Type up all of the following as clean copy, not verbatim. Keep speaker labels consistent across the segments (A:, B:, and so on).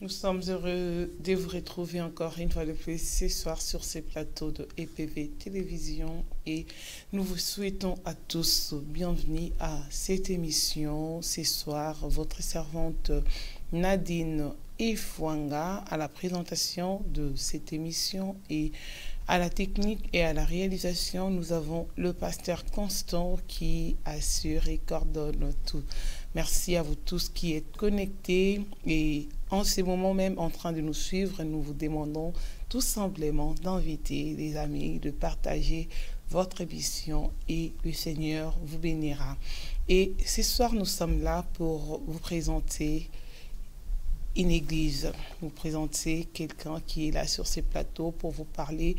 A: Nous sommes heureux de vous retrouver encore une fois de plus ce soir sur ces plateaux de EPV Télévision et nous vous souhaitons à tous bienvenue à cette émission. Ce soir, votre servante Nadine Ifwanga à la présentation de cette émission et à la technique et à la réalisation, nous avons le pasteur Constant qui assure et coordonne tout. Merci à vous tous qui êtes connectés et en ce moment même en train de nous suivre, nous vous demandons tout simplement d'inviter les amis, de partager votre émission et le Seigneur vous bénira. Et ce soir, nous sommes là pour vous présenter une église, vous présenter quelqu'un qui est là sur ces plateaux pour vous parler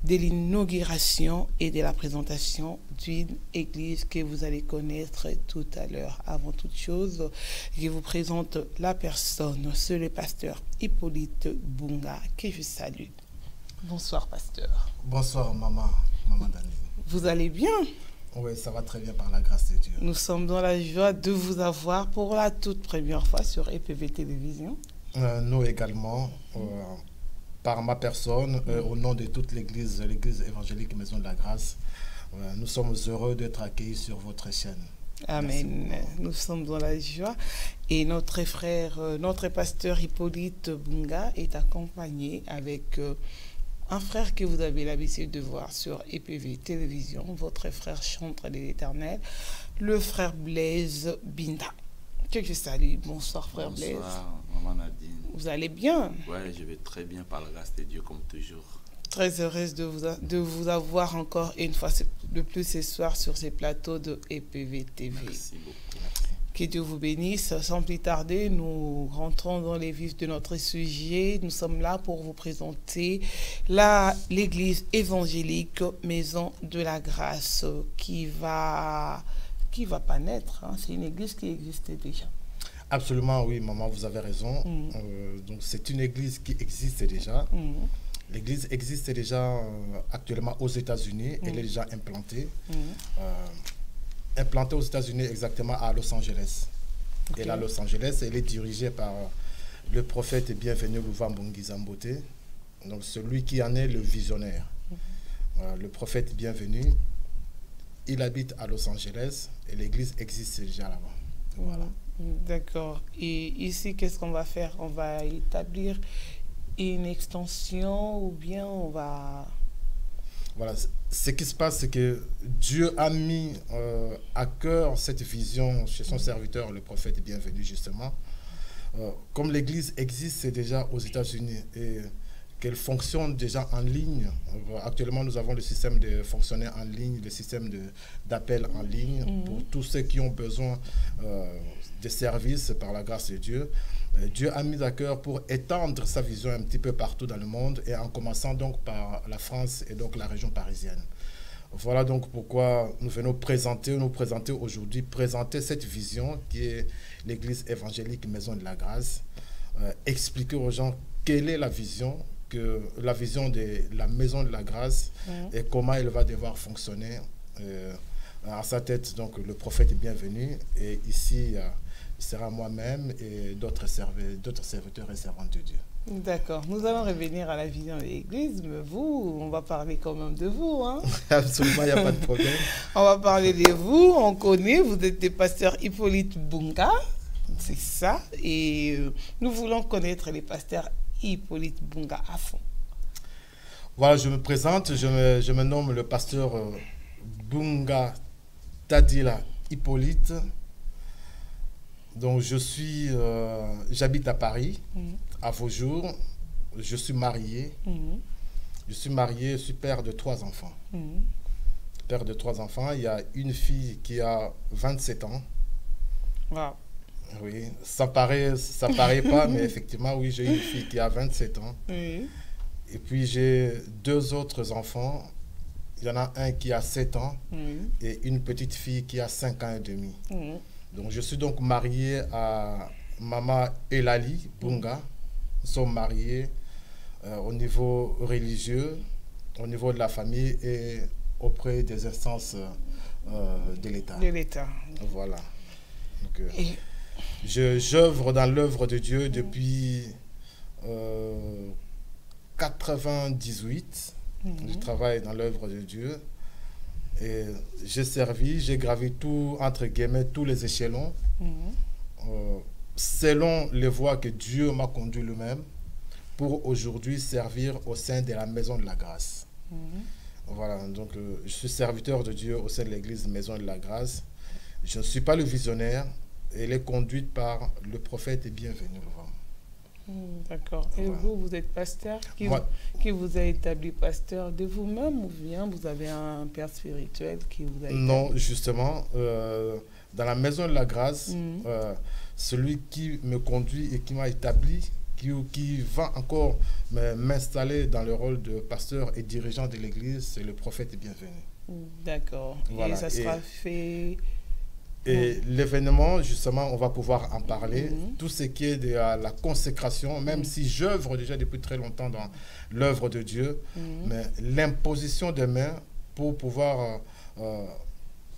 A: de l'inauguration et de la présentation d'une église que vous allez connaître tout à l'heure. Avant toute chose, je vous présente la personne, c'est le pasteur Hippolyte Bunga que je salue. Bonsoir pasteur.
B: Bonsoir maman Dani.
A: Vous allez bien?
B: Oui, ça va très bien par la grâce de Dieu.
A: Nous sommes dans la joie de vous avoir pour la toute première fois sur EPV Télévision.
B: Nous également, par ma personne, au nom de toute l'Église évangélique Maison de la Grâce, nous sommes heureux d'être accueillis sur votre chaîne.
A: Amen. Nous sommes dans la joie. Et notre frère, notre pasteur Hippolyte Bunga est accompagné avec un frère que vous avez l'habitude de voir sur EPV Télévision, votre frère chantre de l'Éternel, le frère Blaise Binda. Que je salue. Bonsoir frère Blaise.
C: Bonsoir maman Nadine.
A: Vous allez bien?
C: Oui, je vais très bien par la grâce de Dieu comme toujours.
A: Très heureuse de vous avoir encore une fois de plus ce soir sur ces plateaux de EPV TV.
C: Merci beaucoup. Merci.
A: Que Dieu vous bénisse. Sans plus tarder, nous rentrons dans les vifs de notre sujet. Nous sommes là pour vous présenter l'église évangélique Maison de la Grâce qui va pas naître. Hein. C'est une église qui existait déjà.
B: Absolument, oui, maman, vous avez raison. Donc c'est une église qui existe déjà. L'église existe déjà actuellement aux États-Unis. Elle est déjà implantée. Implantée aux États-Unis, exactement à Los Angeles. Okay. Et là, Los Angeles, elle est dirigée par le prophète bienvenu Louva Mbongi-Zambote, donc celui qui en est le visionnaire. Le prophète bienvenu, il habite à Los Angeles et l'église existe déjà là-bas. Voilà.
A: D'accord. Et ici, qu'est-ce qu'on va faire? On va établir une extension ou bien on va...
B: Voilà, ce qui se passe, c'est que Dieu a mis à cœur cette vision chez son serviteur, le prophète bienvenu, justement. Comme l'église existe déjà aux États-Unis et qu'elle fonctionne déjà en ligne. Actuellement, nous avons le système de fonctionner en ligne, le système d'appel en ligne pour tous ceux qui ont besoin de services par la grâce de Dieu. Dieu a mis à cœur pour étendre sa vision un petit peu partout dans le monde et en commençant donc par la France et donc la région parisienne. Voilà donc pourquoi nous venons nous présenter aujourd'hui, présenter cette vision qui est l'église évangélique Maison de la Grâce, expliquer aux gens quelle est la vision de la Maison de la Grâce et comment elle va devoir fonctionner. À sa tête, donc, le prophète est bienvenu et ici, sera moi-même et d'autres serviteurs et servantes de Dieu.
A: D'accord. Nous allons revenir à la vision de l'église, mais vous, on va parler quand même de vous. Hein?
B: Absolument, il n'y a pas de problème.
A: On va parler de vous, on connaît, vous êtes le pasteur Hippolyte Bunga, c'est ça, et nous voulons connaître les pasteurs Hippolyte Bunga à fond.
B: Voilà, je me présente, je me nomme le pasteur Bunga Tadila Hippolyte. Donc j'habite à Paris, à Vaujour. Je suis marié. Je suis père de 3 enfants. Père de 3 enfants. Il y a une fille qui a 27 ans.
A: Wow.
B: Oui, ça paraît pas, mais effectivement, oui, j'ai une fille qui a 27 ans. Et puis j'ai 2 autres enfants. Il y en a un qui a 7 ans et une petite fille qui a 5 ans et demi. Donc, je suis donc marié à Maman Elali Bunga. Nous sommes mariés au niveau religieux, au niveau de la famille et auprès des instances de l'État.
A: De l'État.
B: Voilà. Donc, j'œuvre dans l'œuvre de Dieu depuis 98. Je travaille dans l'œuvre de Dieu. Et j'ai servi, j'ai gravi tout, entre guillemets, tous les échelons. Selon les voies que Dieu m'a conduit lui-même pour aujourd'hui servir au sein de la Maison de la Grâce. Voilà, donc je suis serviteur de Dieu au sein de l'église Maison de la Grâce. Je ne suis pas le visionnaire. Elle est conduite par le prophète et bienvenu.
A: D'accord. Et
B: voilà.
A: vous êtes pasteur qui vous a établi pasteur de vous-même ou bien vous avez un père spirituel qui vous a établi?
B: Non, justement, dans la Maison de la Grâce, celui qui me conduit et qui m'a établi, qui va encore m'installer dans le rôle de pasteur et dirigeant de l'église, c'est le prophète et bienvenu.
A: D'accord. Voilà. Et ça sera fait...
B: Et l'événement, justement, on va pouvoir en parler. Tout ce qui est de la consécration, même si j'œuvre déjà depuis très longtemps dans l'œuvre de Dieu, mais l'imposition des mains pour pouvoir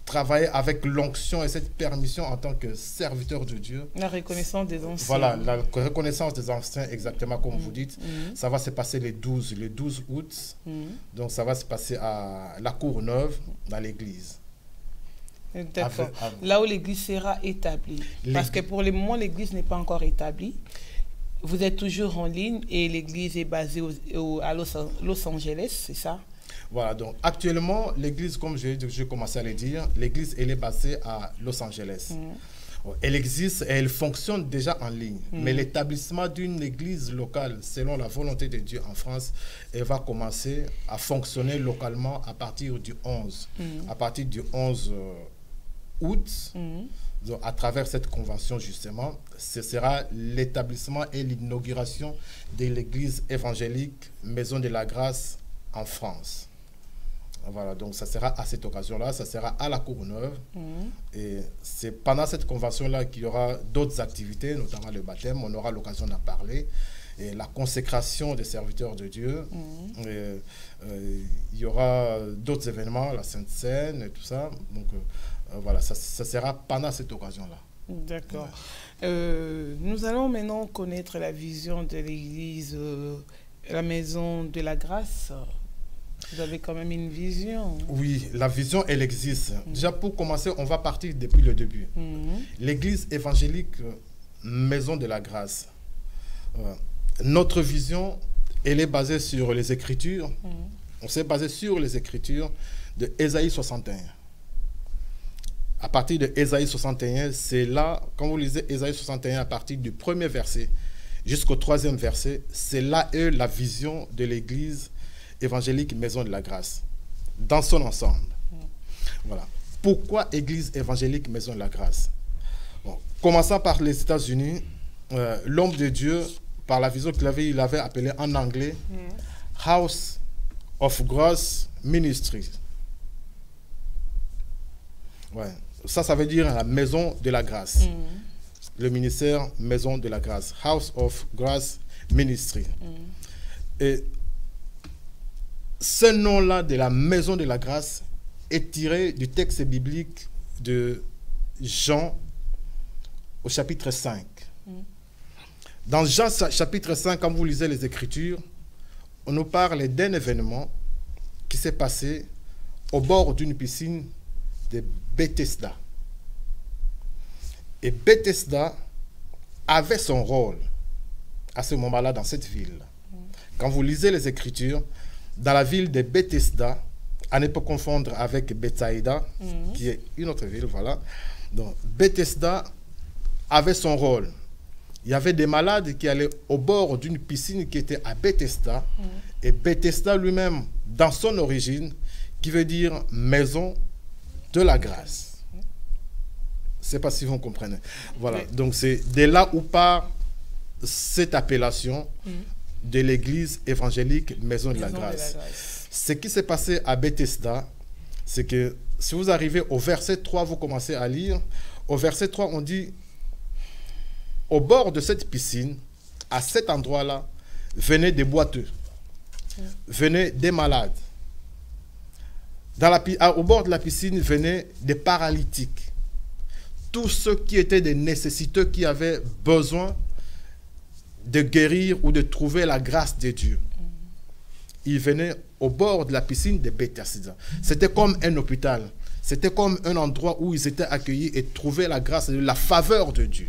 B: travailler avec l'onction et cette permission en tant que serviteur de Dieu.
A: La reconnaissance des anciens.
B: Voilà, la reconnaissance des anciens, exactement comme vous dites. Ça va se passer le 12 août. Donc, ça va se passer à la Courneuve, dans l'église.
A: D'accord. Là où l'église sera établie. Parce que pour le moment, l'église n'est pas encore établie. Vous êtes toujours en ligne et l'église est basée à Los Angeles, c'est ça?
B: Voilà, donc actuellement, l'église, comme j'ai commencé à le dire, l'église, elle est basée à Los Angeles. Elle existe et elle fonctionne déjà en ligne. Mais l'établissement d'une église locale, selon la volonté de Dieu en France, elle va commencer à fonctionner localement à partir du 11. À partir du 11 août, donc à travers cette convention justement, ce sera l'établissement et l'inauguration de l'église évangélique Maison de la Grâce en France. Voilà, donc ça sera à cette occasion-là, ça sera à la Courneuve. Et c'est pendant cette convention-là qu'il y aura d'autres activités, notamment le baptême, on aura l'occasion d'en parler. Et la consécration des serviteurs de Dieu. Il y aura d'autres événements, la Sainte Seine et tout ça. Donc voilà, ça sera pendant cette occasion-là.
A: D'accord. Nous allons maintenant connaître la vision de l'église, la Maison de la Grâce. Vous avez quand même une vision.
B: Oui, la vision, elle existe. Déjà, pour commencer, on va partir depuis le début. L'église évangélique Maison de la Grâce. Notre vision, elle est basée sur les Écritures. On s'est basé sur les Écritures de Ésaïe 61. À partir de Ésaïe 61, c'est là, quand vous lisez Ésaïe 61, à partir du premier verset jusqu'au 3e verset, c'est là la vision de l'église évangélique Maison de la Grâce, dans son ensemble. Voilà. Pourquoi église évangélique Maison de la Grâce? Commençant par les États-Unis, l'homme de Dieu, par la vision qu'il avait, il avait appelé en anglais House of Grace Ministry. Ouais. Ça veut dire la maison de la grâce. Le ministère Maison de la Grâce. House of Grace Ministry. Et ce nom-là de la Maison de la Grâce est tiré du texte biblique de Jean au chapitre 5. Dans Jean chapitre 5, quand vous lisez les Écritures, on nous parle d'un événement qui s'est passé au bord d'une piscine de Bethesda. Et Bethesda avait son rôle à ce moment-là dans cette ville. Quand vous lisez les Écritures, dans la ville de Bethesda, à ne pas confondre avec Bethsaïda, qui est une autre ville, voilà. Donc, Bethesda avait son rôle. Il y avait des malades qui allaient au bord d'une piscine qui était à Bethesda. Et Bethesda lui-même, dans son origine, qui veut dire maison de la grâce. Je ne sais pas si vous comprenez. Voilà. Oui. Donc, c'est de là où part cette appellation de l'église évangélique Maison de la Grâce. Ce qui s'est passé à Bethesda, c'est que si vous arrivez au verset 3, vous commencez à lire. Au verset 3, on dit, au bord de cette piscine, à cet endroit-là, venaient des boiteux, venaient des malades. Au bord de la piscine venaient des paralytiques. Tous ceux qui étaient des nécessiteux, qui avaient besoin de guérir ou de trouver la grâce de Dieu, il venait au bord de la piscine de Bethesda. C'était comme un hôpital. C'était comme un endroit où ils étaient accueillis et trouvaient la grâce, la faveur de Dieu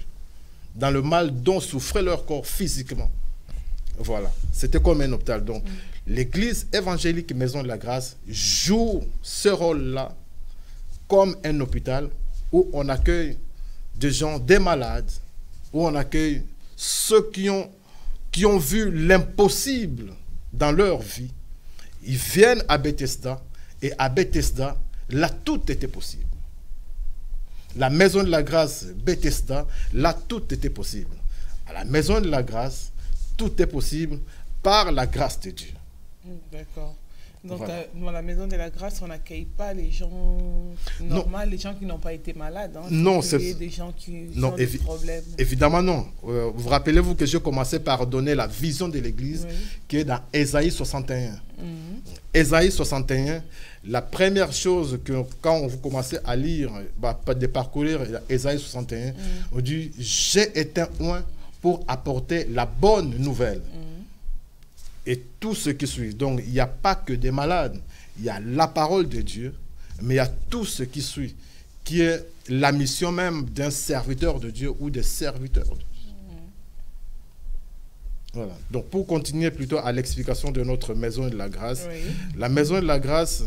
B: dans le mal dont souffrait leur corps physiquement. Voilà, c'était comme un hôpital. Donc, l'église évangélique Maison de la Grâce joue ce rôle-là comme un hôpital où on accueille des gens, des malades, où on accueille ceux qui ont vu l'impossible dans leur vie. Ils viennent à Bethesda, et à Bethesda, là, tout était possible. La Maison de la Grâce, Bethesda, là, tout était possible. À la Maison de la Grâce, tout est possible par la grâce de Dieu.
A: D'accord. Donc,
B: Voilà.
A: dans la Maison de la Grâce, on n'accueille pas les gens normaux, les gens qui n'ont pas été malades. Hein.
B: Non,
A: c'est des gens qui
B: non,
A: ont des problèmes.
B: Évidemment, non. Vous rappelez-vous que je commençais par donner la vision de l'Église,
A: Oui.
B: qui est dans Ésaïe 61.
A: Mhm.
B: Ésaïe 61, la première chose que quand vous commencez à lire, de parcourir Ésaïe 61, on dit « J'ai été oint pour apporter la bonne nouvelle. Et tout ce qui suit. Donc, il n'y a pas que des malades. Il y a la parole de Dieu, mais il y a tout ce qui suit, qui est la mission même d'un serviteur de Dieu ou des serviteurs de Dieu. Voilà. Donc, pour continuer plutôt à l'explication de notre Maison de la Grâce,
A: Oui.
B: la Maison de la Grâce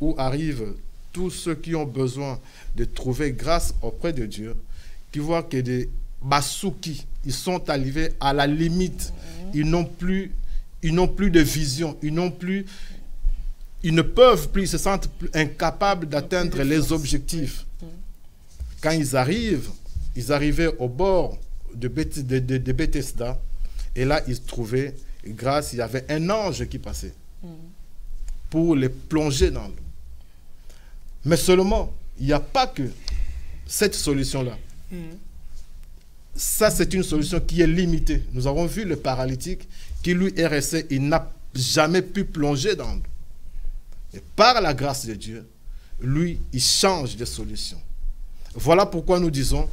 B: où arrivent tous ceux qui ont besoin de trouver grâce auprès de Dieu, qui voient que des Basuki, ils sont arrivés à la limite. Ils n'ont plus de vision. Ils ne peuvent plus, ils se sentent plus incapables d'atteindre les objectifs. Quand ils arrivaient au bord de Bethesda, et là, ils trouvaient grâce, il y avait un ange qui passait pour les plonger dans l'eau. Mais seulement, il n'y a pas que cette solution-là. Ça, c'est une solution qui est limitée. Nous avons vu le paralytique qui, lui, est resté, il n'a jamais pu plonger dans l'eau. Et par la grâce de Dieu, lui, il change de solution. Voilà pourquoi nous disons,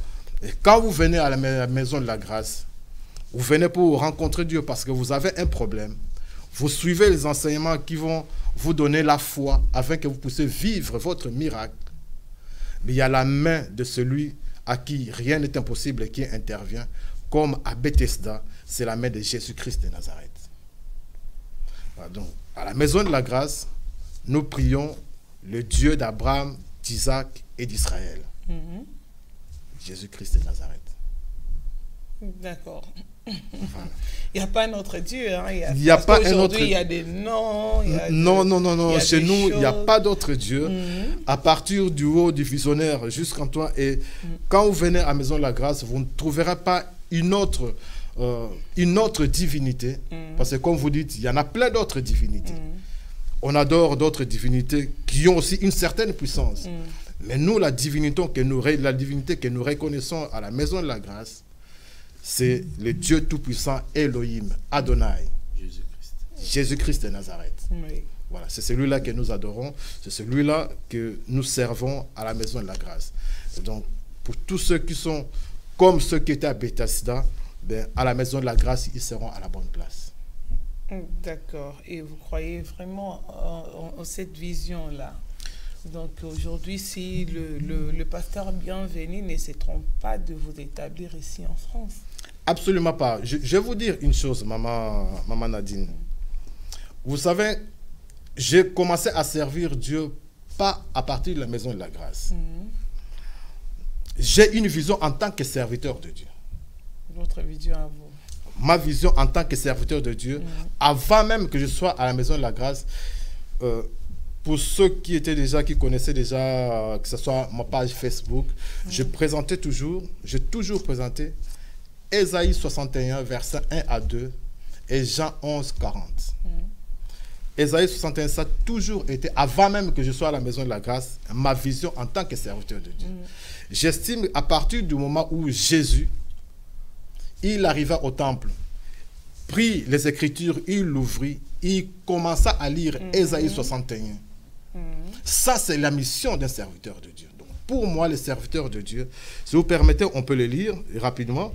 B: quand vous venez à la Maison de la Grâce, vous venez pour rencontrer Dieu parce que vous avez un problème. Vous suivez les enseignements qui vont vous donner la foi afin que vous puissiez vivre votre miracle. Mais il y a la main de celui à qui rien n'est impossible et qui intervient, comme à Bethesda, c'est la main de Jésus-Christ de Nazareth. Voilà, donc, à la Maison de la Grâce, nous prions le Dieu d'Abraham, d'Isaac et d'Israël. Jésus-Christ de Nazareth.
A: D'accord.
B: Voilà.
A: Il n'y a pas un autre Dieu. Hein.
B: Il n'y a pas un autre.
A: Il y a des noms.
B: Non. Chez nous, il n'y a
A: choses.
B: pas d'autre Dieu. À partir du haut du visionnaire jusqu'en toi. Et quand vous venez à Maison de la Grâce, vous ne trouverez pas une autre divinité. Parce que comme vous dites, il y en a plein d'autres divinités. On adore d'autres divinités qui ont aussi une certaine puissance. Mais nous, la divinité que nous reconnaissons à la Maison de la Grâce, c'est le Dieu Tout-Puissant, Elohim, Adonai, Jésus-Christ de Nazareth.
A: Oui.
B: Voilà, c'est celui-là que nous adorons, c'est celui-là que nous servons à la Maison de la Grâce. Et donc, pour tous ceux qui sont comme ceux qui étaient à Bethesda, à la Maison de la Grâce, ils seront à la bonne place.
A: D'accord. Et vous croyez vraiment en cette vision-là? Donc aujourd'hui, si le pasteur Bienvenu ne se trompe pas de vous établir ici en France.
B: Absolument pas. Je vais vous dire une chose, maman Nadine. Vous savez, j'ai commencé à servir Dieu pas à partir de la Maison de la Grâce. J'ai une vision en tant que serviteur de Dieu.
A: Votre vision à vous.
B: Ma vision en tant que serviteur de Dieu, avant même que je sois à la Maison de la Grâce, pour ceux qui connaissaient déjà, que ce soit ma page Facebook, j'ai toujours présenté Ésaïe 61, versets 1 à 2 et Jean 11, 40. Ésaïe 61, ça a toujours été, avant même que je sois à la Maison de la Grâce, ma vision en tant que serviteur de Dieu. J'estime à partir du moment où Jésus, il arriva au temple, prit les Écritures, il l'ouvrit, il commença à lire Ésaïe 61. Ça, c'est la mission d'un serviteur de Dieu. Donc, pour moi, les serviteurs de Dieu, si vous permettez, on peut le lire rapidement.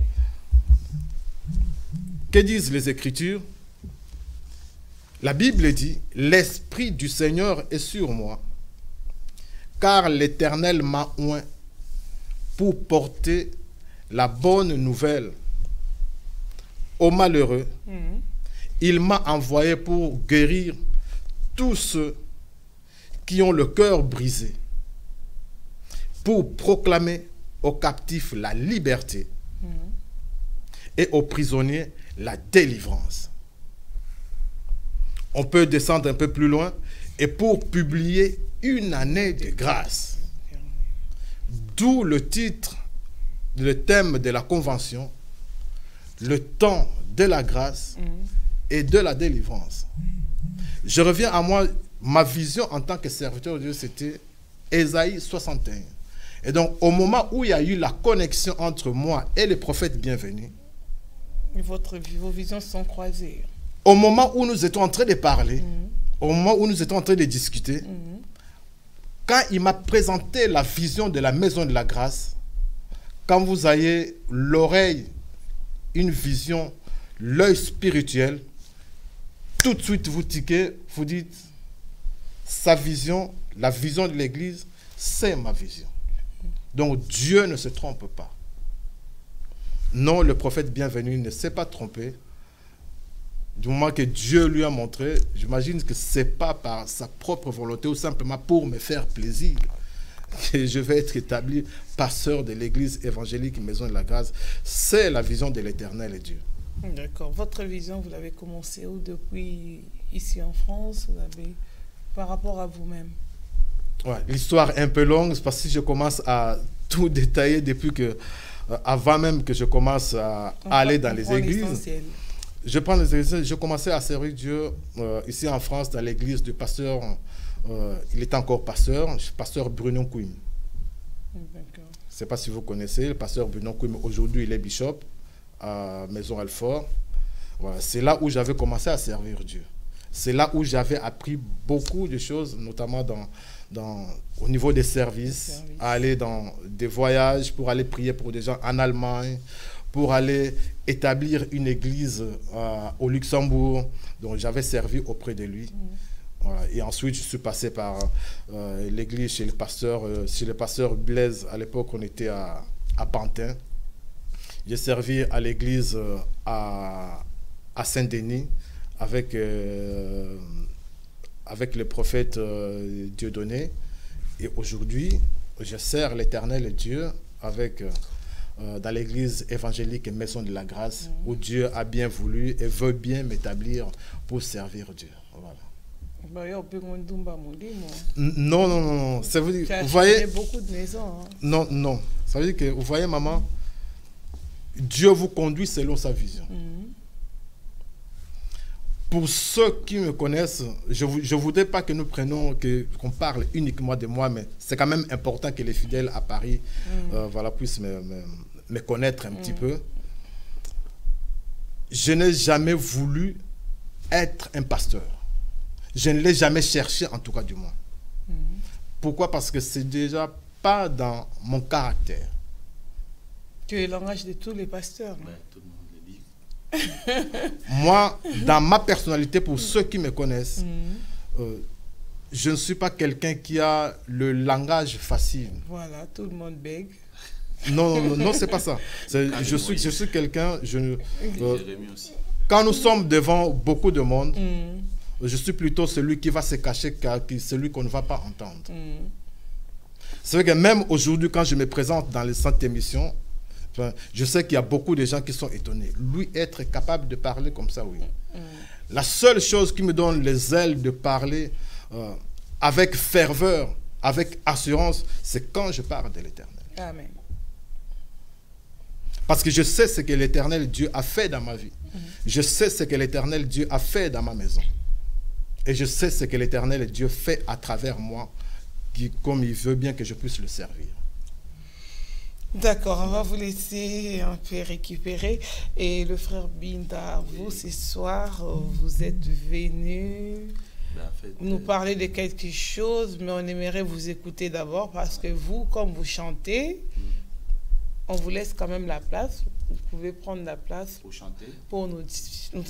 B: Que disent les Écritures? La Bible dit, « L'Esprit du Seigneur est sur moi, car l'Éternel m'a oint pour porter la bonne nouvelle aux malheureux. Il m'a envoyé pour guérir tous ceux qui ont le cœur brisé, pour proclamer aux captifs la liberté et aux prisonniers la délivrance. » On peut descendre un peu plus loin. Et pour publier une année de grâce. D'où le titre, le thème de la convention, le temps de la grâce et de la délivrance. Je reviens à moi, ma vision en tant que serviteur de Dieu, c'était Ésaïe 61. Et donc, au moment où il y a eu la connexion entre moi et les prophètes bienvenus,
A: vos visions sont croisées.
B: Au moment où nous étions en train de parler, au moment où nous étions en train de discuter, quand il m'a présenté la vision de la maison de la grâce, quand vous avez l'oreille, une vision, l'œil spirituel, tout de suite vous tiquez, vous dites, sa vision, la vision de l'Église, c'est ma vision. Donc Dieu ne se trompe pas. Non, le prophète bienvenu ne s'est pas trompé. Du moment que Dieu lui a montré, j'imagine que ce n'est pas par sa propre volonté ou simplement pour me faire plaisir que je vais être établi pasteur de l'église évangélique Maison de la Grâce. C'est la vision de l'Éternel et Dieu.
A: D'accord. Votre vision, vous l'avez commencé où? Depuis ici en France, vous l'avez par rapport à vous-même?
B: Ouais, l'histoire est un peu longue parce que si je commence à tout détailler depuis que, avant même que je commence à aller dans les églises. Je prends les églises, je commençais à servir Dieu ici en France dans l'église du pasteur, il était encore pasteur Bruno Kouim. Je ne sais pas si vous connaissez, le pasteur Bruno Kouim, aujourd'hui il est bishop à Maison Alfort. Voilà, c'est là où j'avais commencé à servir Dieu. C'est là où j'avais appris beaucoup de choses, notamment au niveau des services, à aller dans des voyages pour aller prier pour des gens en Allemagne, pour aller établir une église au Luxembourg. Donc j'avais servi auprès de lui. Voilà. Et ensuite, je suis passé par l'église chez le pasteur Blaise. À l'époque, on était à Pantin. J'ai servi à l'église à Saint-Denis avec le prophète Dieudonné. Et aujourd'hui, je sers l'Éternel Dieu avec... dans l'église évangélique Maison de la Grâce, où Dieu a bien voulu et veut bien m'établir pour servir Dieu. Voilà. Non. Ça veut dire, vous voyez,
A: beaucoup de maisons. Hein.
B: Non. Ça veut dire que, vous voyez, maman, Dieu vous conduit selon sa vision. Pour ceux qui me connaissent, je ne voudrais pas que nous prenions, qu'on parle uniquement de moi, mais c'est quand même important que les fidèles à Paris puissent me connaître un petit peu. Je n'ai jamais voulu être un pasteur. Je ne l'ai jamais cherché, en tout cas du moins. Pourquoi? Parce que c'est déjà pas dans mon caractère.
A: Tu es le langage de tous les pasteurs.
C: Ouais, tout le monde le dit.
B: Moi, dans ma personnalité, pour ceux qui me connaissent, je ne suis pas quelqu'un qui a le langage facile.
A: Voilà, tout le monde bègue.
B: Non, c'est pas ça. Je suis quelqu'un...
C: Jérémie aussi.
B: Quand nous sommes devant beaucoup de monde, je suis plutôt celui qui va se cacher, celui qu'on ne va pas entendre. C'est vrai que même aujourd'hui, quand je me présente dans les centres d'émission, je sais qu'il y a beaucoup de gens qui sont étonnés. Lui, être capable de parler comme ça, oui. La seule chose qui me donne les ailes de parler avec ferveur, avec assurance, c'est quand je parle de l'Éternel.
A: Amen.
B: Parce que je sais ce que l'Éternel Dieu a fait dans ma vie. Je sais ce que l'Éternel Dieu a fait dans ma maison. Et je sais ce que l'Éternel Dieu fait à travers moi, comme il veut bien que je puisse le servir.
A: D'accord, on va vous laisser un peu récupérer. Et le frère Binda, vous, ce soir, vous êtes venu nous parler de quelque chose, mais on aimerait vous écouter d'abord parce que vous, comme vous chantez, on vous laisse quand même la place. Vous pouvez prendre la place
C: Pour chanter.
A: pour nous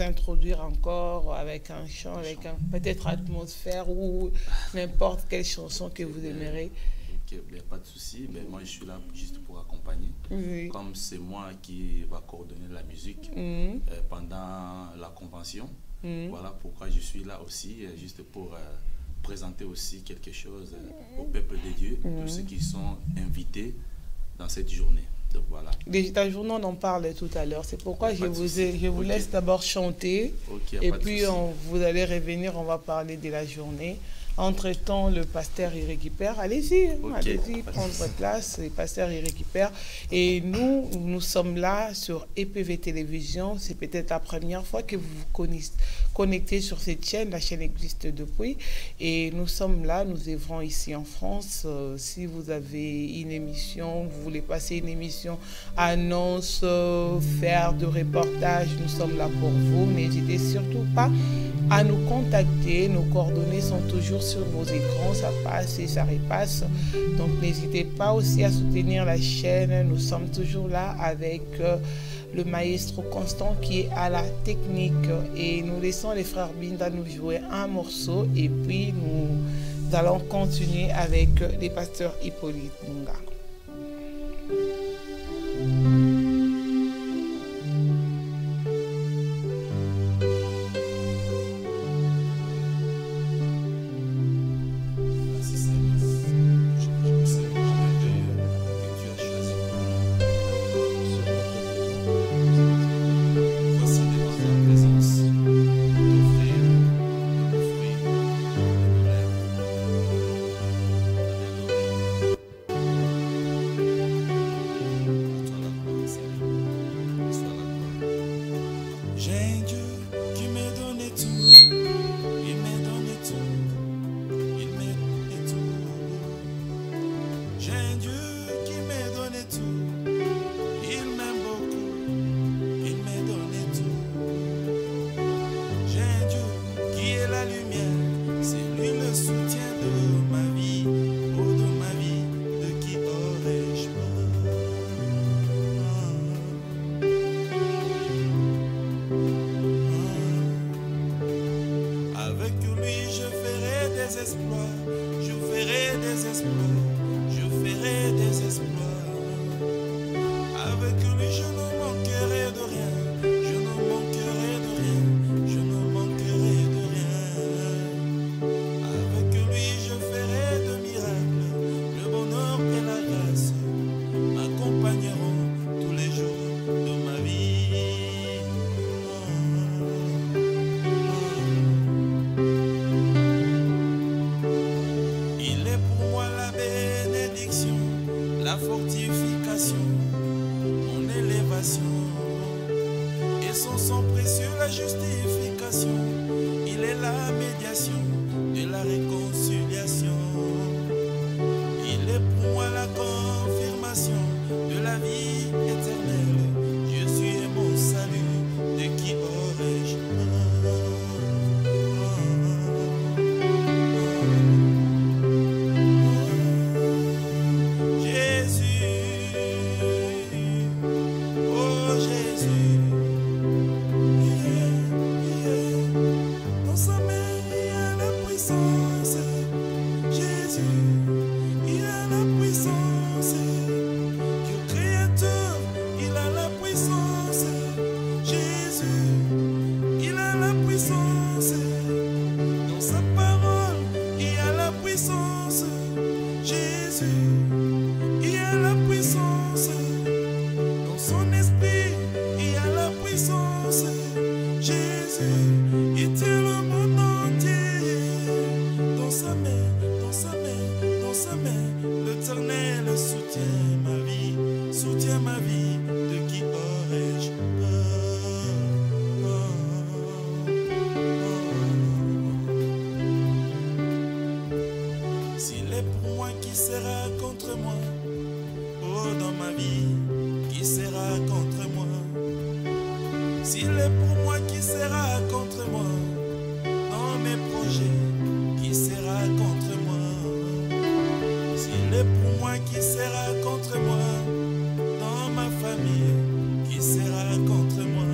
A: introduire encore avec un chant, avec peut-être atmosphère ou n'importe quelle chanson que vous aimerez.
C: Ok, pas de souci. Moi, je suis là juste pour accompagner.
A: Oui.
C: Comme c'est moi qui va coordonner la musique pendant la convention. Voilà pourquoi je suis là aussi, juste pour présenter aussi quelque chose au peuple de Dieu, tous ceux qui sont invités dans cette journée. Donc voilà.
A: Ta journée, on en parlait tout à l'heure. C'est pourquoi je vous laisse d'abord chanter. Et puis, vous allez revenir, on va parler de la journée. Entre-temps, le pasteur y récupère. Allez-y, allez-y, prendre votre place. Le pasteur y récupère. Et nous sommes là sur EPV Télévision. C'est peut-être la première fois que vous vous connectez sur cette chaîne. La chaîne existe depuis. Et nous sommes là, nous œuvrons ici en France. Si vous avez une émission, vous voulez passer une émission, annonce, faire de reportages, nous sommes là pour vous. N'hésitez surtout pas à nous contacter. Nos coordonnées sont toujours sur vos écrans, ça passe et ça repasse. Donc n'hésitez pas aussi à soutenir la chaîne. Nous sommes toujours là avec le maestro Constant qui est à la technique. Et nous laissons les frères Binda nous jouer un morceau et puis nous allons continuer avec les pasteurs Hippolyte Bunga.
D: Qui sera contre moi dans ma famille, qui sera contre moi?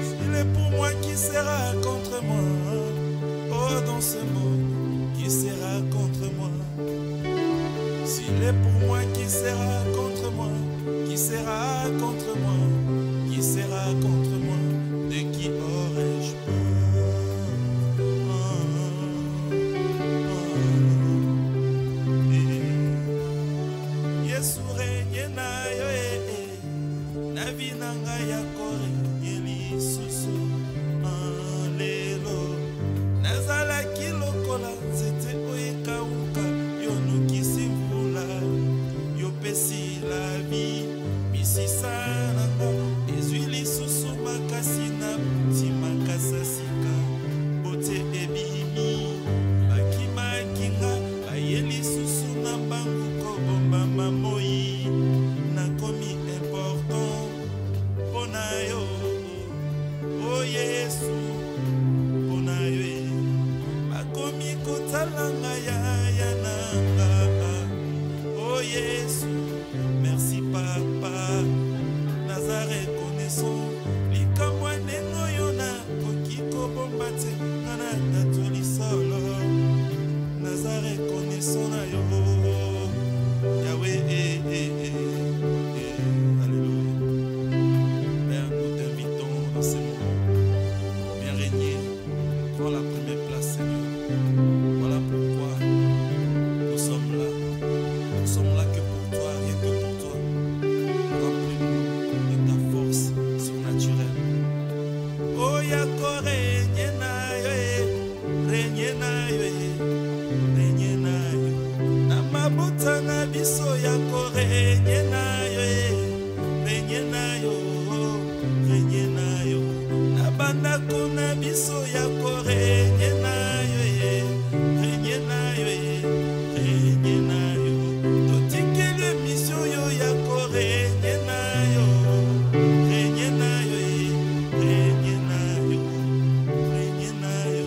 D: S'il est pour moi, qui sera contre moi? Oh, dans ce monde, qui sera contre moi? S'il est pour moi, qui sera contre moi? Qui sera contre moi? Qui sera contre moi? De qui aurais-je peur? Yesu renye na yo na vie na ngai ya korenye lisusu lelo nazalaki lokola nzete oyo ekauka yo nokisi mvula yopesi la vie bisisa nanga ezwi lisusu makasi na ntima kasasika bote ebimi bakimakinga baye lisusu na mbangu kobomba mamoi nakomi important mpona yo o Yesu mpona yo bakomi kotalanga ya nanga o Yesu merci papa naza reconnaissant likambo ndenge oyo nakoki kobomba te nga na tato lisolo naza reconnaissant na yo Yahweh, alléluia. Père, nous t'invitons dans ces moments. Viens régner. Prends la première place, Seigneur. Voilà pourquoi nous sommes là. Nous sommes là que pour toi, rien que pour toi. Remplis-nous de ta force surnaturelle. Oh, Yako, régner na yo, régner na yo, régner na yo. Namabota na biso yako renye na yo, renye na yo, renye na yo. Nabandako na biso yako renye na yo, renye na yo, renye na yo. Totikele mission yo yako renye na yo, renye na yo, renye na yo, renye na yo.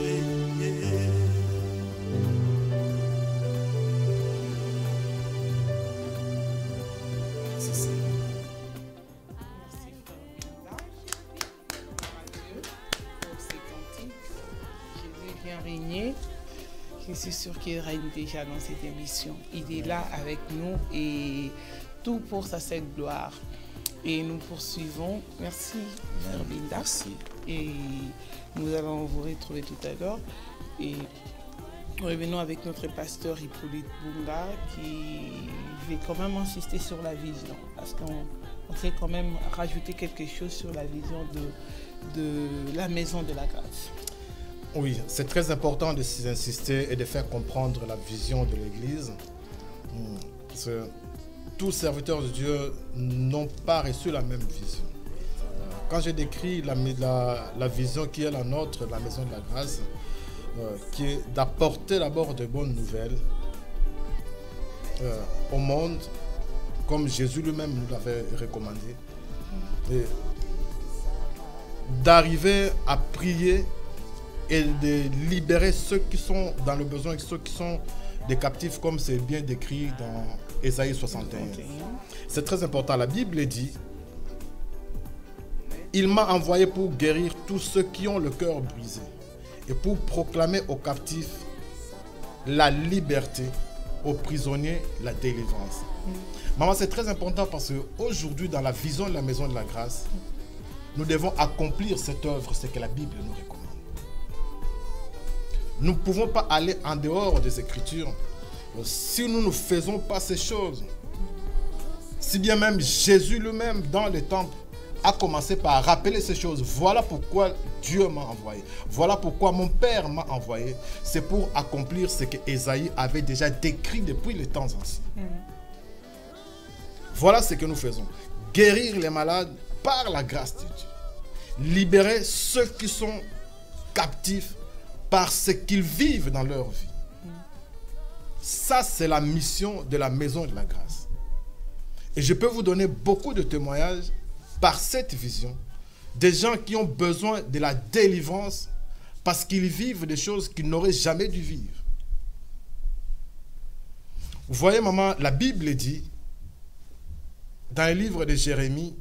A: Régner. Je suis sûre qu'il règne déjà dans cette émission. Il est là avec nous et tout pour sa sainte gloire. Et nous poursuivons. Merci, Frère Binda.
C: Merci.
A: Et nous allons vous retrouver tout à l'heure. Et revenons avec notre pasteur Hippolyte Bunga qui va quand même insister sur la vision. Parce qu'on fait quand même rajouter quelque chose sur la vision de la maison de la grâce.
B: Oui, c'est très important d'insister et de faire comprendre la vision de l'Église. Parce que tous serviteurs de Dieu n'ont pas reçu la même vision. Quand je décris la vision qui est la nôtre, la maison de la grâce, qui est d'apporter d'abord de bonnes nouvelles au monde, comme Jésus lui-même nous l'avait recommandé, et d'arriver à prier et de libérer ceux qui sont dans le besoin, ceux qui sont des captifs, comme c'est bien décrit dans Ésaïe 61. C'est très important. La Bible dit, il m'a envoyé pour guérir tous ceux qui ont le cœur brisé et pour proclamer aux captifs la liberté, aux prisonniers la délivrance. Maman, c'est très important parce qu'aujourd'hui, dans la vision de la maison de la grâce, nous devons accomplir cette œuvre, c'est que la Bible nous recommande. Nous ne pouvons pas aller en dehors des Écritures si nous ne faisons pas ces choses. Si bien même Jésus lui-même, dans le temple, a commencé par rappeler ces choses. Voilà pourquoi Dieu m'a envoyé. Voilà pourquoi mon Père m'a envoyé. C'est pour accomplir ce que Ésaïe avait déjà décrit depuis les temps anciens. Voilà ce que nous faisons. Guérir les malades par la grâce de Dieu. Libérer ceux qui sont captifs parce qu'ils vivent dans leur vie. Ça, c'est la mission de la maison de la grâce. Et je peux vous donner beaucoup de témoignages par cette vision, des gens qui ont besoin de la délivrance parce qu'ils vivent des choses qu'ils n'auraient jamais dû vivre. Vous voyez, maman, la Bible dit, dans le livre de Jérémie,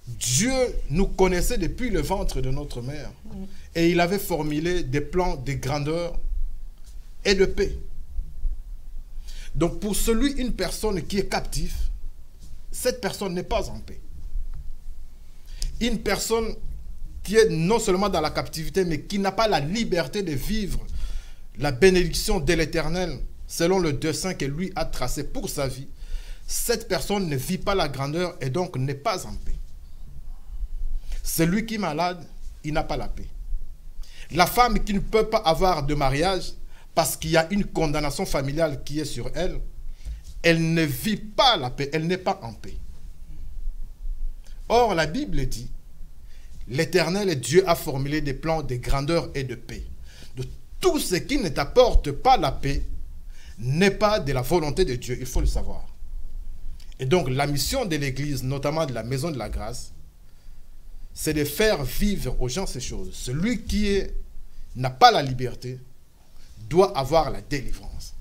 B: Dieu nous connaissait depuis le ventre de notre mère. Et il avait formulé des plans de grandeur et de paix. Donc pour celui, une personne qui est captive, cette personne n'est pas en paix. Une personne qui est non seulement dans la captivité, mais qui n'a pas la liberté de vivre la bénédiction de l'Éternel, selon le dessein que lui a tracé pour sa vie, cette personne ne vit pas la grandeur et donc n'est pas en paix. Celui qui est malade, il n'a pas la paix. La femme qui ne peut pas avoir de mariage parce qu'il y a une condamnation familiale qui est sur elle, elle ne vit pas la paix, elle n'est pas en paix. Or, la Bible dit, l'Éternel Dieu a formulé des plans de grandeur et de paix. De tout ce qui ne t'apporte pas la paix n'est pas de la volonté de Dieu, il faut le savoir. Et donc, la mission de l'Église, notamment de la Maison de la Grâce, c'est de faire vivre aux gens ces choses. Celui qui n'a pas la liberté doit avoir la délivrance.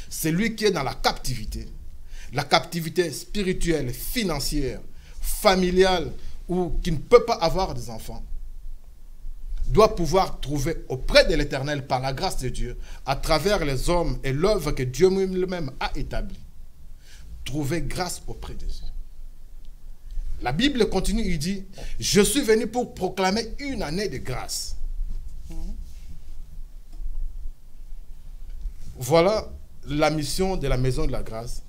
B: Celui qui est dans la captivité spirituelle, financière, familiale, ou qui ne peut pas avoir des enfants, doit pouvoir trouver auprès de l'Éternel, par la grâce de Dieu, à travers les hommes et l'œuvre que Dieu lui-même a établie, trouver grâce auprès de Dieu. La Bible continue, il dit, « Je suis venu pour proclamer une année de grâce. » Voilà la mission de la Maison de la Grâce,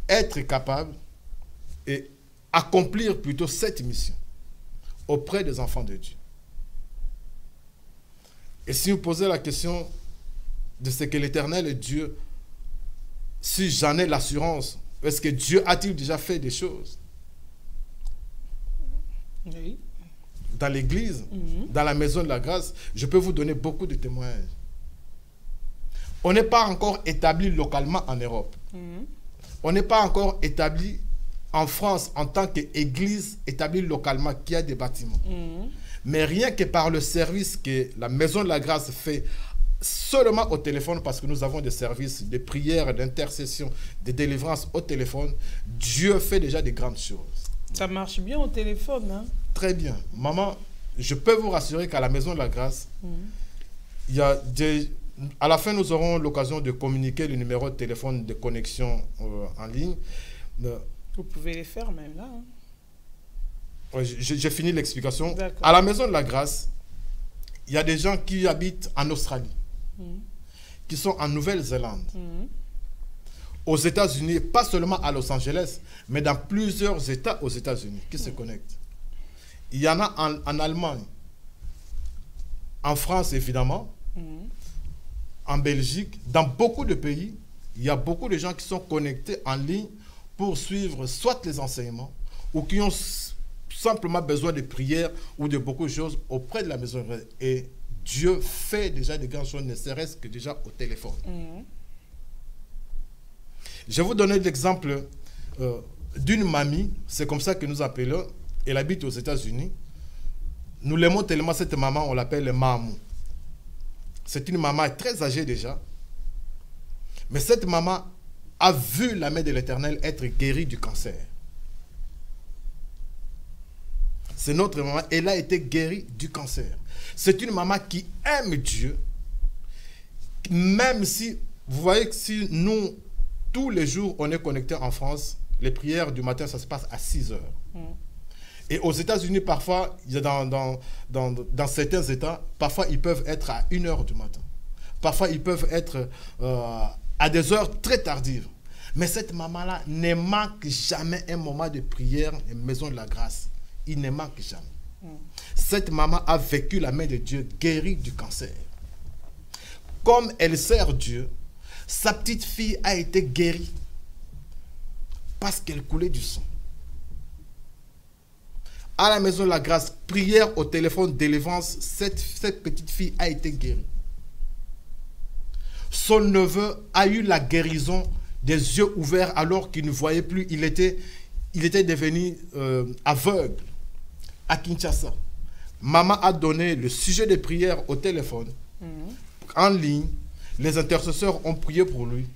B: être capable et accomplir plutôt cette mission auprès des enfants de Dieu. Et si vous posez la question de ce que l'Éternel est Dieu, si j'en ai l'assurance, est-ce que Dieu a-t-il déjà fait des choses?
A: Oui.
B: Dans l'Église, dans la Maison de la Grâce, je peux vous donner beaucoup de témoignages. On n'est pas encore établi localement en Europe. On n'est pas encore établi en France en tant qu'Église établie localement, qui a des bâtiments. Mais rien que par le service que la Maison de la Grâce fait seulement au téléphone, parce que nous avons des services de prière, d'intercession, de délivrance au téléphone, Dieu fait déjà de grandes choses.
A: Ça marche bien au téléphone, hein?
B: Très bien. Maman, je peux vous rassurer qu'à la Maison de la Grâce, il y a des... À la fin, nous aurons l'occasion de communiquer le numéro de téléphone de connexion en ligne.
A: Vous pouvez les faire même là. Hein?
B: Ouais, j'ai fini l'explication. À la Maison de la Grâce, il y a des gens qui habitent en Australie, qui sont en Nouvelle-Zélande, aux États-Unis, pas seulement à Los Angeles, mais dans plusieurs États aux États-Unis qui se connectent. Il y en a en Allemagne, en France évidemment, en Belgique, dans beaucoup de pays, il y a beaucoup de gens qui sont connectés en ligne pour suivre soit les enseignements ou qui ont simplement besoin de prières ou de beaucoup de choses auprès de la Maison de la Grâce. Et Dieu fait déjà de grandes choses, ne serait-ce que déjà au téléphone. Je vais vous donner l'exemple d'une mamie, c'est comme ça que nous appelons, elle habite aux États-Unis. Nous l'aimons tellement, cette maman, on l'appelle Mamou. C'est une maman très âgée déjà. Mais cette maman a vu la main de l'Éternel être guérie du cancer. C'est notre maman, elle a été guérie du cancer. C'est une maman qui aime Dieu. Même si, vous voyez que si nous, tous les jours, on est connectés en France, les prières du matin, ça se passe à 6 heures. Et aux États-Unis, parfois, dans certains États, parfois ils peuvent être à 1 heure du matin. Parfois, ils peuvent être à des heures très tardives. Mais cette maman-là ne manque jamais un moment de prière, une Maison de la Grâce. Il ne manque jamais. Cette maman a vécu la main de Dieu, guérie du cancer. Comme elle sert Dieu, sa petite fille a été guérie parce qu'elle coulait du sang. À la Maison de la Grâce, prière au téléphone, délivrance, cette petite fille a été guérie. Son neveu a eu la guérison des yeux ouverts alors qu'il ne voyait plus. Il était devenu aveugle à Kinshasa. Maman a donné le sujet de prière au téléphone, en ligne. Les intercesseurs ont prié pour lui.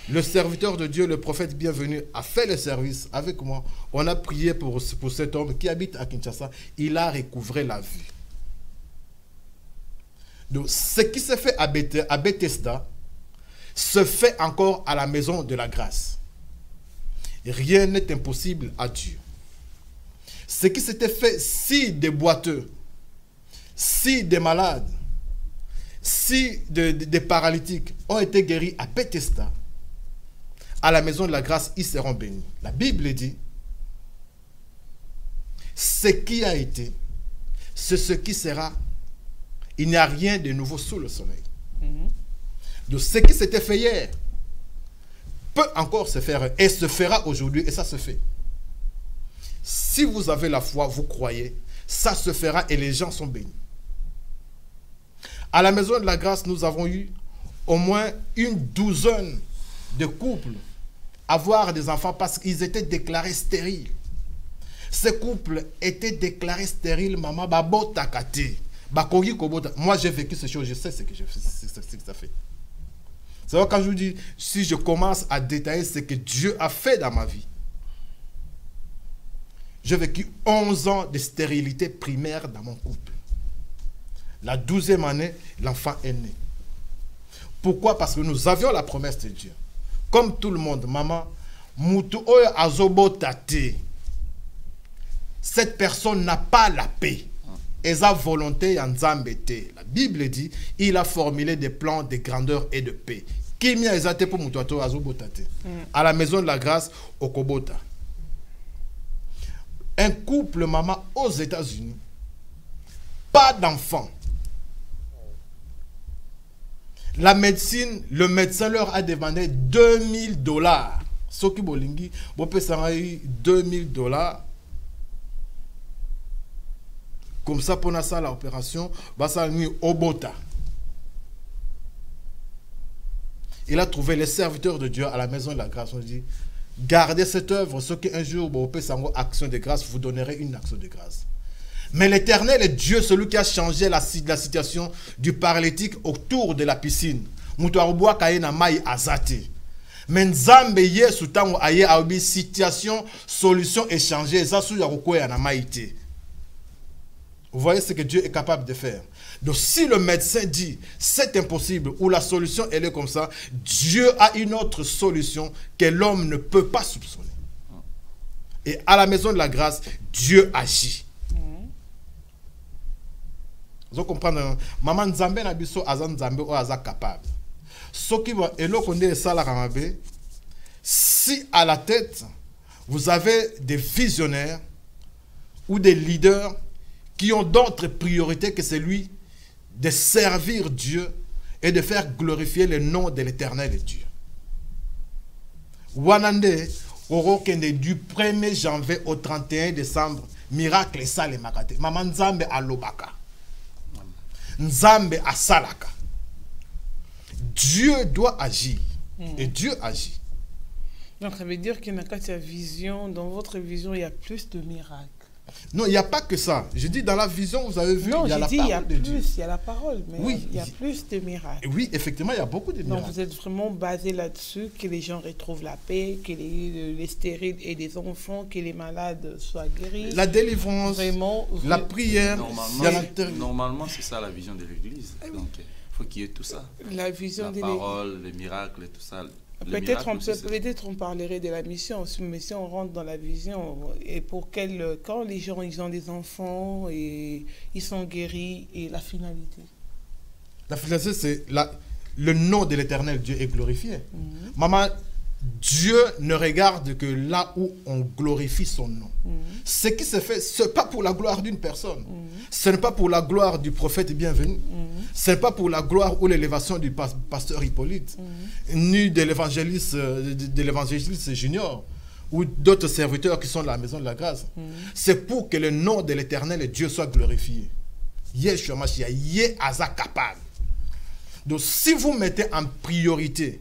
B: Le serviteur de Dieu, le prophète bienvenu, a fait le service avec moi. On a prié pour cet homme qui habite à Kinshasa. Il a recouvré la vue. Donc, ce qui se fait à Bethesda se fait encore à la maison de la grâce. Rien n'est impossible à Dieu. Ce qui s'était fait, si des boiteux, si des malades, si des paralytiques ont été guéris à Bethesda, à la maison de la grâce, ils seront bénis. La Bible dit, ce qui a été, c'est ce qui sera. Il n'y a rien de nouveau sous le soleil. Donc ce qui s'était fait hier peut encore se faire et se fera aujourd'hui, et ça se fait. Si vous avez la foi, vous croyez, ça se fera et les gens sont bénis. À la maison de la grâce, nous avons eu au moins une douzaine de couples avoir des enfants parce qu'ils étaient déclarés stériles. Ces couples étaient déclarés stériles, maman, moi j'ai vécu ces choses, je sais ce que ça fait. C'est vrai, quand je vous dis, si je commence à détailler ce que Dieu a fait dans ma vie, j'ai vécu 11 ans de stérilité primaire dans mon couple. La 12e année, l'enfant est né. Pourquoi? Parce que nous avions la promesse de Dieu. Comme tout le monde, maman, cette personne n'a pas la paix. Et sa volonté en Zambété. La Bible dit, il a formulé des plans de grandeur et de paix. À la maison de la grâce, au Kobota. Un couple, maman, aux États-Unis, pas d'enfant. La médecine, le médecin leur a demandé $2000. Soki Bolingi, $2000. Comme ça, pour ça, l'opération, Obota. Il a trouvé les serviteurs de Dieu à la maison de la grâce. On dit, gardez cette œuvre, ce qu'un jour, action de grâce, vous donnerez une action de grâce. Mais l'Éternel est Dieu, celui qui a changé la situation du paralytique autour de la piscine. Mais Nzambe yesu tango aye aobi situation, solution échangée. Vous voyez ce que Dieu est capable de faire. Donc si le médecin dit c'est impossible ou la solution elle est comme ça, Dieu a une autre solution que l'homme ne peut pas soupçonner. Et à la maison de la grâce, Dieu agit. Vous comprenez? Maman Nzambe na biso azan Nzambe o aza capable. Soki ba eloko nde sala kamabe, si à la tête vous avez des visionnaires ou des leaders qui ont d'autres priorités que celui de servir Dieu et de faire glorifier le nom de l'Éternel Dieu. Wanande orokende du 1er janvier au 31 décembre, miracle ça les makate. Maman Nzambe alobaka. Nzambe asalaka. Dieu doit agir. Et Dieu agit.
A: Donc ça veut dire qu'il n'y a qu'à sa vision, dans votre vision, il y a plus de miracles.
B: Non, il n'y a pas que ça. Je dis, dans la vision, vous avez vu,
A: non,
B: il y a la parole de Dieu.
A: Il y a la parole, mais oui, il y a plus de miracles.
B: Oui, effectivement, il y a beaucoup de miracles.
A: Donc vous êtes vraiment basé là-dessus, que les gens retrouvent la paix, que les stériles et les enfants, que les malades soient guéris.
B: La délivrance, vraiment, la prière.
C: Normalement, c'est ça la vision de l'Église. Donc, il faut qu'il y ait tout ça.
A: La vision de
C: l'Église. La parole, les miracles et tout ça.
A: Peut-être on parlerait de la mission, mais si on rentre dans la vision, et quand les gens ils ont des enfants et ils sont guéris, et la finalité.
B: La finalité, c'est le nom de l'Éternel Dieu est glorifié. Maman, Dieu ne regarde que là où on glorifie son nom. Ce qui se fait, ce n'est pas pour la gloire d'une personne. Ce n'est pas pour la gloire du prophète bienvenu. Ce n'est pas pour la gloire ou l'élévation du pasteur Hippolyte, ni de l'évangéliste junior, ou d'autres serviteurs qui sont dans la maison de la grâce. C'est pour que le nom de l'Éternel et Dieu soit glorifié. Yeshua Mashiach, Yé Aza capable. Donc si vous mettez en priorité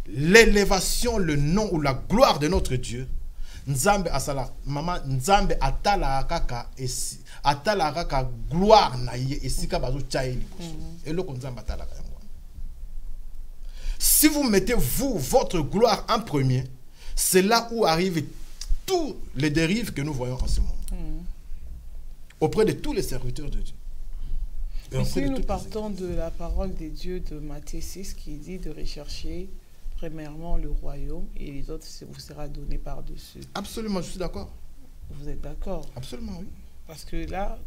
B: l'élévation, le nom ou la gloire de notre Dieu, Nzambe asala, maman Nzambe atala kaka esi, atala kaka gloire na ye esika bazo chaili. Et le Nzambe atala kaka. Si vous mettez votre gloire en premier, c'est là où arrivent toutes les dérives que nous voyons en ce moment. Auprès de tous les serviteurs de Dieu.
A: Et si nous partons de la parole de Dieu de Matthieu 6 qui dit de rechercher premièrement le royaume et les autres vous sera donné par-dessus.
B: Absolument, je suis d'accord.
A: Vous êtes d'accord?
B: Absolument, oui.
A: Parce que là,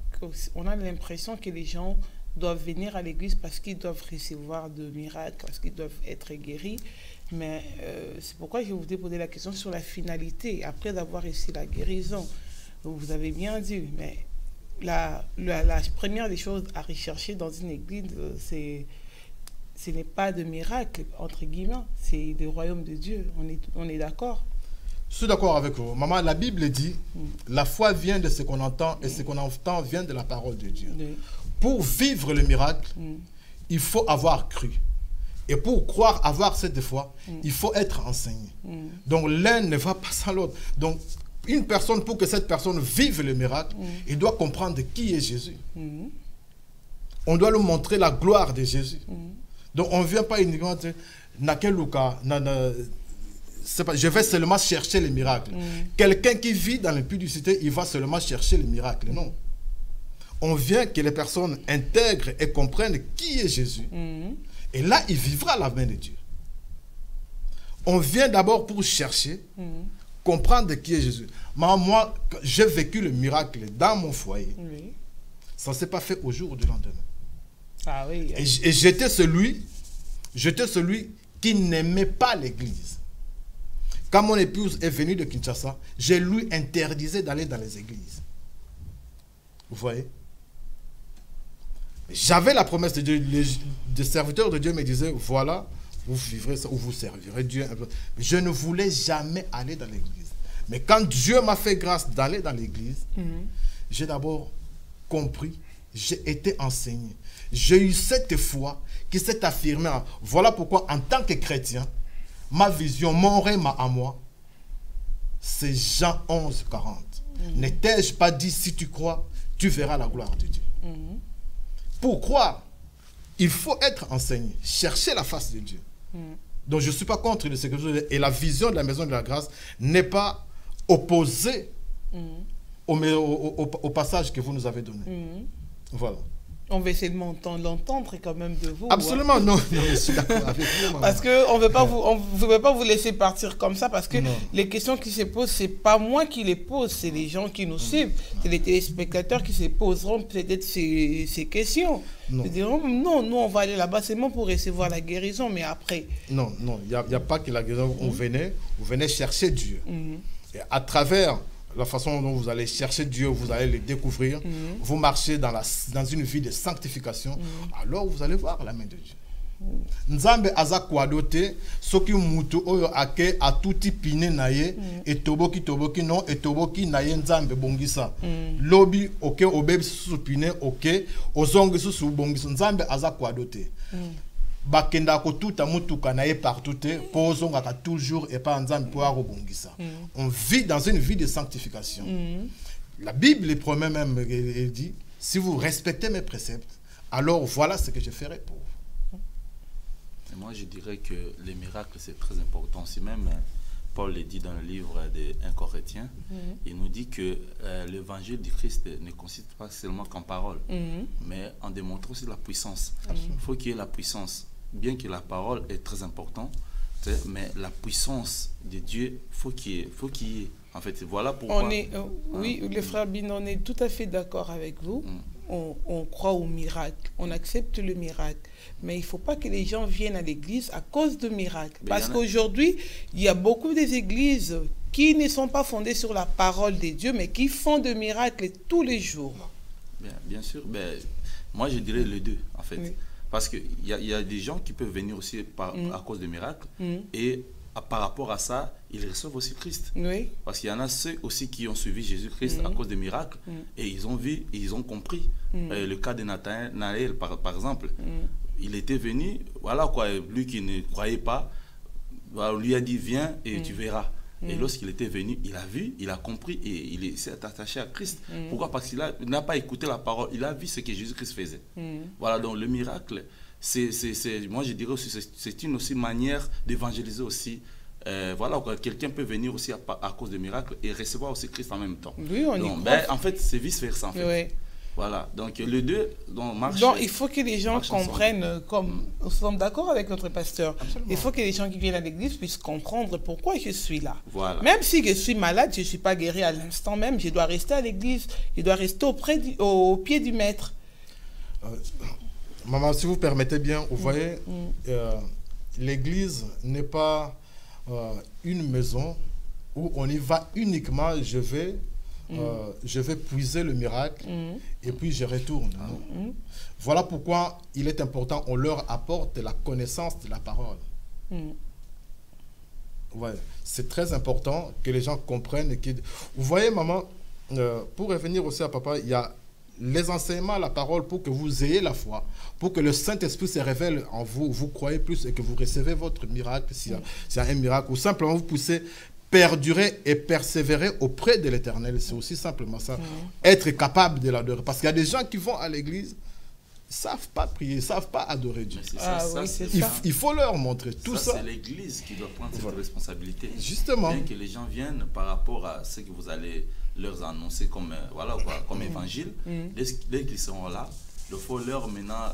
A: on a l'impression que les gens doivent venir à l'église parce qu'ils doivent recevoir de miracles, parce qu'ils doivent être guéris. Mais c'est pourquoi je vous ai posé la question sur la finalité, après avoir reçu la guérison. Donc, vous avez bien dit, mais la première des choses à rechercher dans une église, ce n'est pas de miracle, entre guillemets, c'est le royaume de Dieu. On est d'accord?
B: Je suis d'accord avec vous. Maman, la Bible dit, la foi vient de ce qu'on entend et ce qu'on entend vient de la parole de Dieu. Oui. Pour vivre le miracle, il faut avoir cru. Et pour croire avoir cette foi, il faut être enseigné. Donc l'un ne va pas sans l'autre. Donc une personne, pour que cette personne vive le miracle, il doit comprendre qui est Jésus. On doit lui montrer la gloire de Jésus. Donc on ne vient pas uniquement dire, je vais seulement chercher les miracles. Quelqu'un qui vit dans l'impudicité, il va seulement chercher les miracles. Non. On vient que les personnes intègrent et comprennent qui est Jésus. Et là, il vivra la main de Dieu. On vient d'abord pour chercher, comprendre qui est Jésus. Moi, j'ai vécu le miracle dans mon foyer. Oui. Ça ne s'est pas fait au jour du lendemain.
A: Ah oui.
B: Et j'étais celui qui n'aimait pas l'église. Quand mon épouse est venue de Kinshasa, je lui interdisais d'aller dans les églises. Vous voyez? J'avais la promesse de Dieu. Les serviteurs de Dieu me disaient, voilà, vous vivrez ça ou vous servirez Dieu. Je ne voulais jamais aller dans l'église. Mais quand Dieu m'a fait grâce d'aller dans l'église, j'ai d'abord compris, j'ai été enseigné. J'ai eu cette foi qui s'est affirmée. Voilà pourquoi, en tant que chrétien, ma vision, mon rêve à moi, c'est Jean 11, 40. N'ai-je pas dit, si tu crois, tu verras la gloire de Dieu. Pour croire, il faut être enseigné, chercher la face de Dieu. Donc je ne suis pas contre ce que je dis. Et la vision de la maison de la grâce n'est pas opposée au passage que vous nous avez donné. Voilà.
A: On va essayer de l'entendre quand même de vous.
B: Absolument, non, je suis d'accord avec vous.
A: Parce qu'on ne veut pas vous laisser partir comme ça, parce que les questions qui se posent, ce n'est pas moi qui les pose, c'est les gens qui nous suivent. C'est les téléspectateurs qui se poseront peut-être ces questions. Ils diront, non, nous on va aller là-bas seulement pour recevoir la guérison, mais après...
B: Non, il n'y a pas que la guérison. Vous venez chercher Dieu. Et à travers... la façon dont vous allez chercher Dieu, vous allez le découvrir, vous marchez dans une vie de sanctification, alors vous allez voir la main de Dieu. Nzambe aza kwadote soki mutu oyo ake atuti pine naye etoboki non etoboki naye nzambe bongisa lobi oke obebi susu pine oke ozongi susu bongisa nzambe aza kwadote bakenda kotuta mutuka naye partout te pozongaka toujours et pas nzambe po arobongisa. On vit dans une vie de sanctification. La Bible promet même, elle dit, si vous respectez mes préceptes, alors voilà ce que je ferai pour vous.
C: Et moi, je dirais que les miracles, c'est très important. Si même Paul le dit dans le livre des 1 Corinthiens, il nous dit que l'évangile du Christ ne consiste pas seulement qu'en parole, mais en démontrant aussi la puissance. Il faut qu'il y ait la puissance. Bien que la parole est très importante, mais la puissance de Dieu, faut qu'il y ait. En fait, voilà pourquoi...
A: oui, les frères Bin, on est tout à fait d'accord avec vous. On croit au miracle, on accepte le miracle. Mais il ne faut pas que les gens viennent à l'église à cause de miracles. Parce qu'aujourd'hui, il y a beaucoup des églises qui ne sont pas fondées sur la parole de Dieu, mais qui font des miracles tous les jours.
C: Bien sûr. Moi, je dirais les deux, en fait. Oui. Parce qu'il y a des gens qui peuvent venir aussi à cause de miracles. Et par rapport à ça, ils reçoivent aussi Christ. Oui. Parce qu'il y en a ceux aussi qui ont suivi Jésus-Christ à cause des miracles. Et ils ont vu, et ils ont compris. Le cas de Nathanaël, par exemple. Il était venu, voilà quoi, lui qui ne croyait pas, on lui a dit, viens et tu verras. Et lorsqu'il était venu, il a vu, il a compris et il s'est attaché à Christ. Pourquoi? Parce qu'il n'a pas écouté la parole, il a vu ce que Jésus-Christ faisait. Voilà, donc le miracle, moi je dirais aussi, c'est une aussi manière d'évangéliser aussi. Voilà, quelqu'un peut venir aussi à cause de miracles et recevoir aussi Christ en même temps.
A: Oui, on
C: donc,
A: y croit.
C: En fait, c'est vice-versa en fait.
A: Oui.
C: Voilà, donc les deux marchent.
A: Donc il faut que les gens comprennent, comme nous sommes d'accord avec notre pasteur, absolument. Il faut que les gens qui viennent à l'église puissent comprendre pourquoi je suis là.
C: Voilà.
A: Même si je suis malade, je ne suis pas guéri à l'instant même, je dois rester à l'église, je dois rester au pied du maître.
B: Maman, si vous permettez bien, vous voyez, l'église n'est pas une maison où on y va uniquement, je vais puiser le miracle et puis je retourne. Voilà pourquoi il est important, on leur apporte la connaissance de la parole. Ouais, c'est très important que les gens comprennent. Vous voyez, maman, pour revenir aussi à papa, il y a les enseignements, la parole, pour que vous ayez la foi, pour que le Saint-Esprit se révèle en vous, vous croyez plus et que vous recevez votre miracle, s'il y a un miracle, ou simplement vous poussez perdurer et persévérer auprès de l'Éternel. C'est aussi simplement ça. Être capable de l'adorer. Parce qu'il y a des gens qui vont à l'église, ne savent pas prier, ne savent pas adorer Dieu. Il faut leur montrer tout ça.
C: C'est l'église qui doit prendre cette responsabilité.
B: Justement.
C: Bien que les gens viennent par rapport à ce que vous allez leur annoncer comme, comme évangile, dès qu'ils seront là, il faut leur maintenant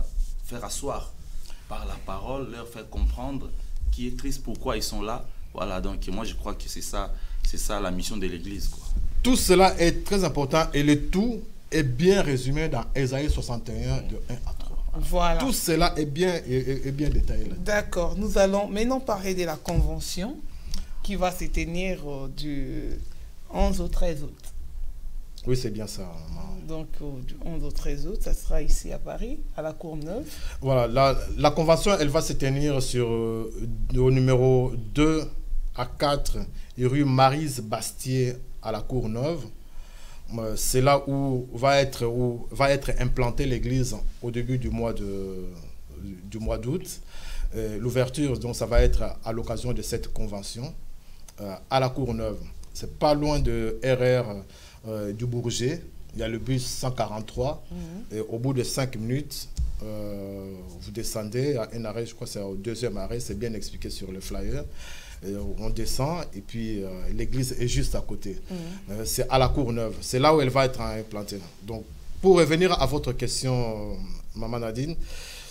C: faire asseoir par la parole, leur faire comprendre qui est Christ, pourquoi ils sont là. Voilà, donc moi je crois que c'est ça la mission de l'église, quoi.
B: Tout cela est très important et le tout est bien résumé dans Ésaïe 61 de 1 à 3.
A: Voilà.
B: Tout cela est bien détaillé là.
A: D'accord, nous allons maintenant parler de la convention qui va se tenir du 11 au 13 août.
B: Oui, c'est bien ça.
A: Donc, du 11 au 13 août, ça sera ici à Paris, à la Courneuve.
B: Voilà, la convention, elle va se tenir au numéro 2 à 4, rue Maryse Bastier à la Courneuve. C'est là où va être implantée l'église au début du mois d'août. L'ouverture, donc, ça va être à l'occasion de cette convention à la Courneuve. C'est pas loin de RR du Bourget. Il y a le bus 143 et au bout de 5 minutes, vous descendez à un arrêt, je crois que c'est au deuxième arrêt, c'est bien expliqué sur le flyer. On descend et puis l'église est juste à côté. C'est à la Courneuve, c'est là où elle va être implantée. Donc, pour revenir à votre question, Maman Nadine,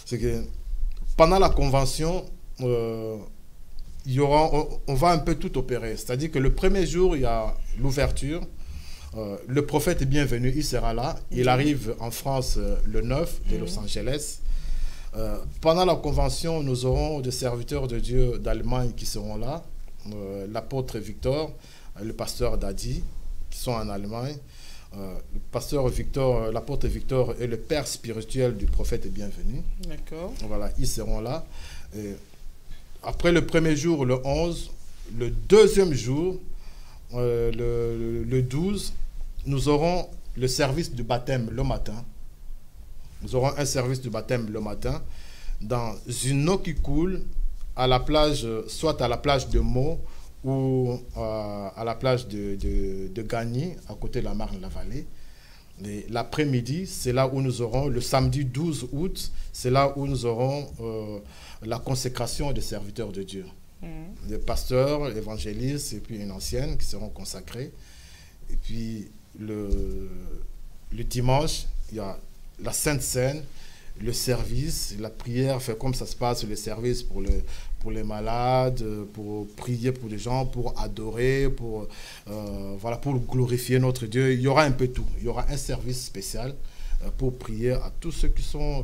B: c'est que pendant la convention, on va un peu tout opérer. C'est-à-dire que le premier jour, il y a l'ouverture. Le prophète est bienvenu, il sera là. Il arrive en France le 9 de Los Angeles. Pendant la convention, nous aurons des serviteurs de Dieu d'Allemagne qui seront là. L'apôtre Victor, le pasteur Dadi, qui sont en Allemagne. L'apôtre Victor est le père spirituel du prophète est bienvenu.
A: D'accord.
B: Voilà, ils seront là. Et après le premier jour, le 11, le deuxième jour, le 12, nous aurons le service du baptême le matin. Nous aurons un service du baptême le matin dans une eau qui coule à la plage, soit à la plage de Meaux ou à la plage de Gagny, à côté de la Marne-la-Vallée. L'après-midi, c'est là où nous aurons, le samedi 12 août, c'est là où nous aurons la consécration des serviteurs de Dieu. Des pasteurs, évangélistes et puis une ancienne qui seront consacrés. Et puis le dimanche, il y a la Sainte Seine, le service, la prière, fait comme ça se passe, le service pour les malades, pour prier pour les gens, pour adorer, pour glorifier notre Dieu. Il y aura un peu tout. Il y aura un service spécial pour prier à tous ceux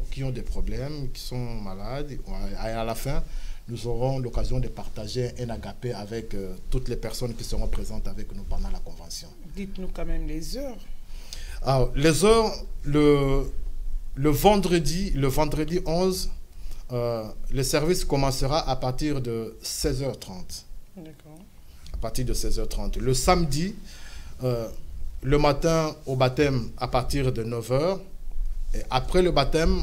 B: qui ont des problèmes, qui sont malades. Et à la fin, nous aurons l'occasion de partager un agapé avec toutes les personnes qui seront présentes avec nous pendant la convention.
A: Dites-nous quand même les heures.
B: Alors, les heures, le vendredi 11, le service commencera à partir de 16h30.
A: D'accord.
B: À partir de 16h30. Le samedi, le matin au baptême à partir de 9h. Et après le baptême,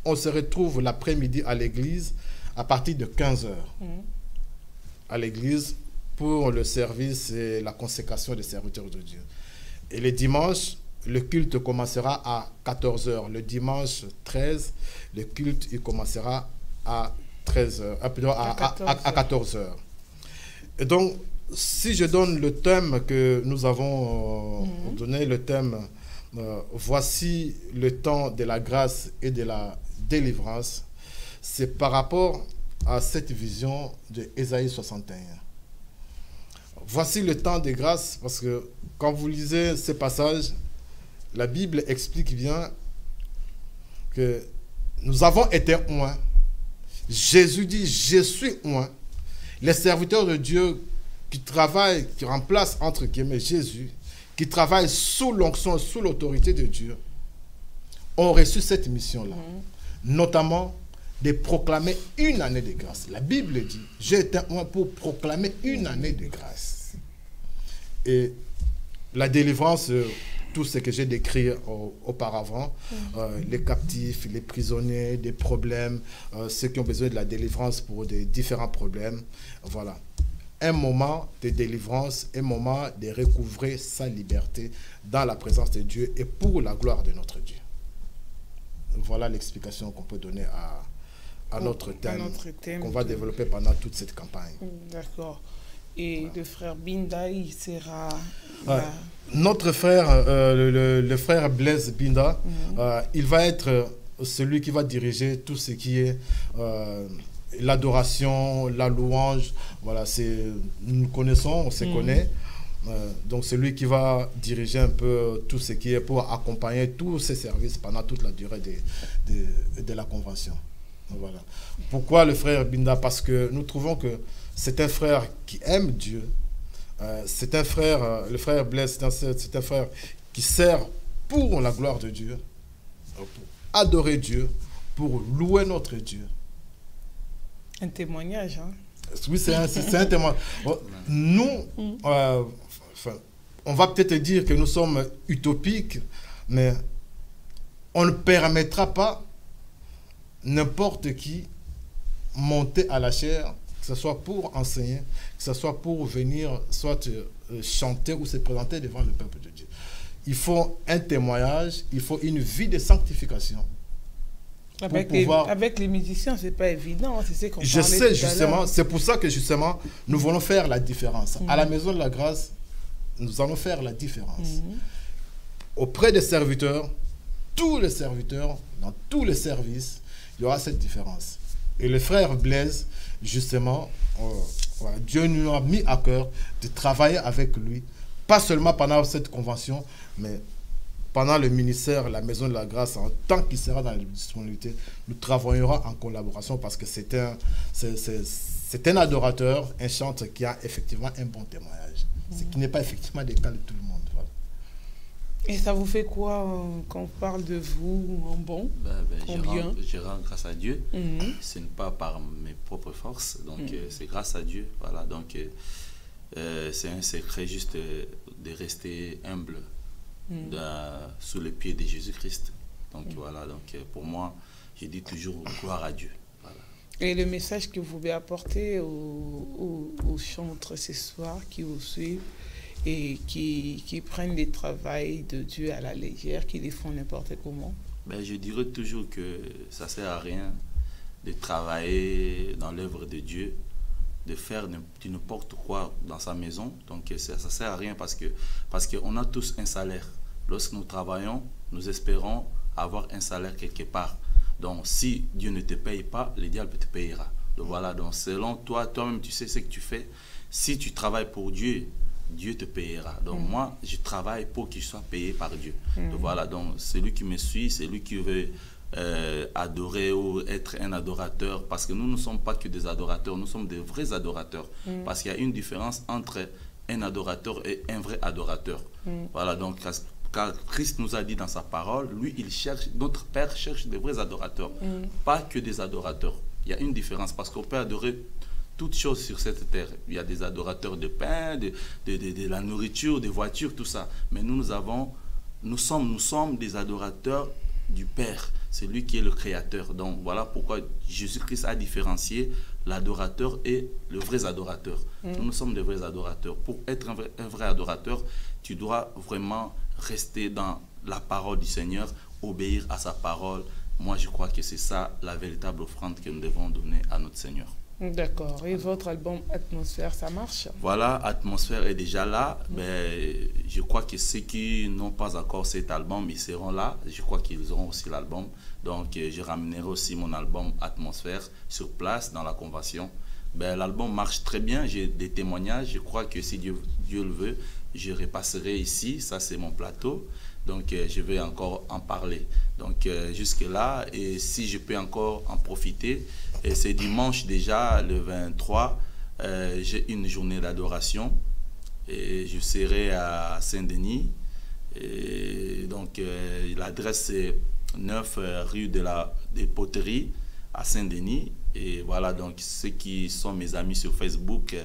B: on se retrouve l'après-midi à l'église à partir de 15h. À l'église pour le service et la consécration des serviteurs de Dieu. Et le dimanche, le culte commencera à 14h. Le dimanche 13, le culte il commencera à 14h. Et donc, si je donne le thème que nous avons donné, le thème voici le temps de la grâce et de la délivrance, c'est par rapport à cette vision de Ésaïe 61. Voici le temps de grâce, parce que quand vous lisez ces passages, la Bible explique bien que nous avons été oints. Jésus dit, je suis oint. Les serviteurs de Dieu qui travaillent, qui remplacent entre guillemets Jésus, qui travaillent sous l'onction, sous l'autorité de Dieu, ont reçu cette mission-là. Notamment de proclamer une année de grâce. La Bible dit, j'ai été oint pour proclamer une année de grâce. Et la délivrance, tout ce que j'ai décrit auparavant, les captifs, les prisonniers, des problèmes, ceux qui ont besoin de la délivrance pour des différents problèmes. Voilà. Un moment de délivrance, un moment de recouvrer sa liberté dans la présence de Dieu et pour la gloire de notre Dieu. Voilà l'explication qu'on peut donner à notre thème qu'on va développer pendant toute cette campagne.
A: D'accord. Et le frère Binda, il sera...
B: Notre frère, le frère Blaise Binda, il va être celui qui va diriger tout ce qui est l'adoration, la louange. Voilà, nous nous connaissons, on se connaît. Donc c'est lui qui va diriger un peu tout ce qui est pour accompagner tous ces services pendant toute la durée de la convention. Voilà. Pourquoi le frère Binda? Parce que nous trouvons que c'est un frère qui aime Dieu. C'est un frère, le frère Blaise, c'est un frère qui sert pour la gloire de Dieu, pour adorer Dieu, pour louer notre Dieu.
A: Un témoignage, hein?
B: Oui, c'est un témoignage. Nous, on va peut-être dire que nous sommes utopiques, mais on ne permettra pas n'importe qui monter à la chair, que ce soit pour enseigner, que ce soit pour venir soit chanter ou se présenter devant le peuple de Dieu. Il faut un témoignage, il faut une vie de sanctification.
A: Avec les musiciens, c'est pas évident, c'est ce qu'on parlait.
B: Je sais justement, c'est pour ça que justement, nous voulons faire la différence. À la Maison de la Grâce, nous allons faire la différence. Auprès des serviteurs, tous les serviteurs, dans tous les services, il y aura cette différence. Et le frère Blaise, justement, Dieu nous a mis à cœur de travailler avec lui, pas seulement pendant cette convention, mais pendant le ministère, la Maison de la Grâce, en tant qu'il sera dans la disponibilité, nous travaillerons en collaboration parce que c'est un adorateur, un chanteur qui a effectivement un bon témoignage. Ce qui n'est pas effectivement le cas de tout le monde. Voilà.
A: Et ça vous fait quoi quand on parle de vous en bon, en bien?
C: Je rends grâce à Dieu. Ce n'est pas par mes propres forces, donc c'est grâce à Dieu. Voilà, donc c'est un secret juste de rester humble sous le pied de Jésus-Christ. Donc voilà, donc pour moi, je dis toujours gloire à Dieu. Voilà.
A: Et le message que vous voulez apporter aux chantres ce soir qui vous suivent et qui prennent les travails de Dieu à la légère, qui les font n'importe comment?
C: Je dirais toujours que ça ne sert à rien de travailler dans l'œuvre de Dieu, de faire n'importe quoi dans sa maison. Donc ça ne sert à rien parce qu'on a tous un salaire. Lorsque nous travaillons, nous espérons avoir un salaire quelque part. Donc si Dieu ne te paye pas, le diable te payera. Donc voilà, donc selon toi-même tu sais ce que tu fais. Si tu travailles pour Dieu, Dieu te payera. Donc moi, je travaille pour qu'il soit payé par Dieu. Donc voilà, donc celui qui me suit, celui qui veut adorer ou être un adorateur, parce que nous ne sommes pas que des adorateurs, nous sommes des vrais adorateurs. Parce qu'il y a une différence entre un adorateur et un vrai adorateur. Voilà, donc car Christ nous a dit dans sa parole, lui, il cherche, notre Père cherche des vrais adorateurs, pas que des adorateurs. Il y a une différence parce qu'on peut adorer toutes choses sur cette terre. Il y a des adorateurs de pain, de la nourriture, des voitures, tout ça. Mais nous sommes des adorateurs du Père. C'est lui qui est le créateur. Donc voilà pourquoi Jésus-Christ a différencié l'adorateur et le vrai adorateur. Nous sommes des vrais adorateurs. Pour être un vrai adorateur, tu dois vraiment rester dans la parole du Seigneur, obéir à sa parole, moi je crois que c'est ça la véritable offrande que nous devons donner à notre Seigneur.
A: D'accord. Et votre album Atmosphère, ça marche?
C: Voilà, Atmosphère est déjà là. Mais je crois que ceux qui n'ont pas encore cet album, ils seront là. Je crois qu'ils auront aussi l'album. Donc, je ramènerai aussi mon album Atmosphère sur place dans la convention. L'album marche très bien. J'ai des témoignages. Je crois que si Dieu le veut, je repasserai ici. Ça, c'est mon plateau. Donc, je vais encore en parler. Donc, jusque-là, et si je peux encore en profiter, et c'est dimanche déjà, le 23, j'ai une journée d'adoration. Et je serai à Saint-Denis. Et donc, l'adresse, c'est 9 rue des Poteries à Saint-Denis. Et voilà, donc, ceux qui sont mes amis sur Facebook,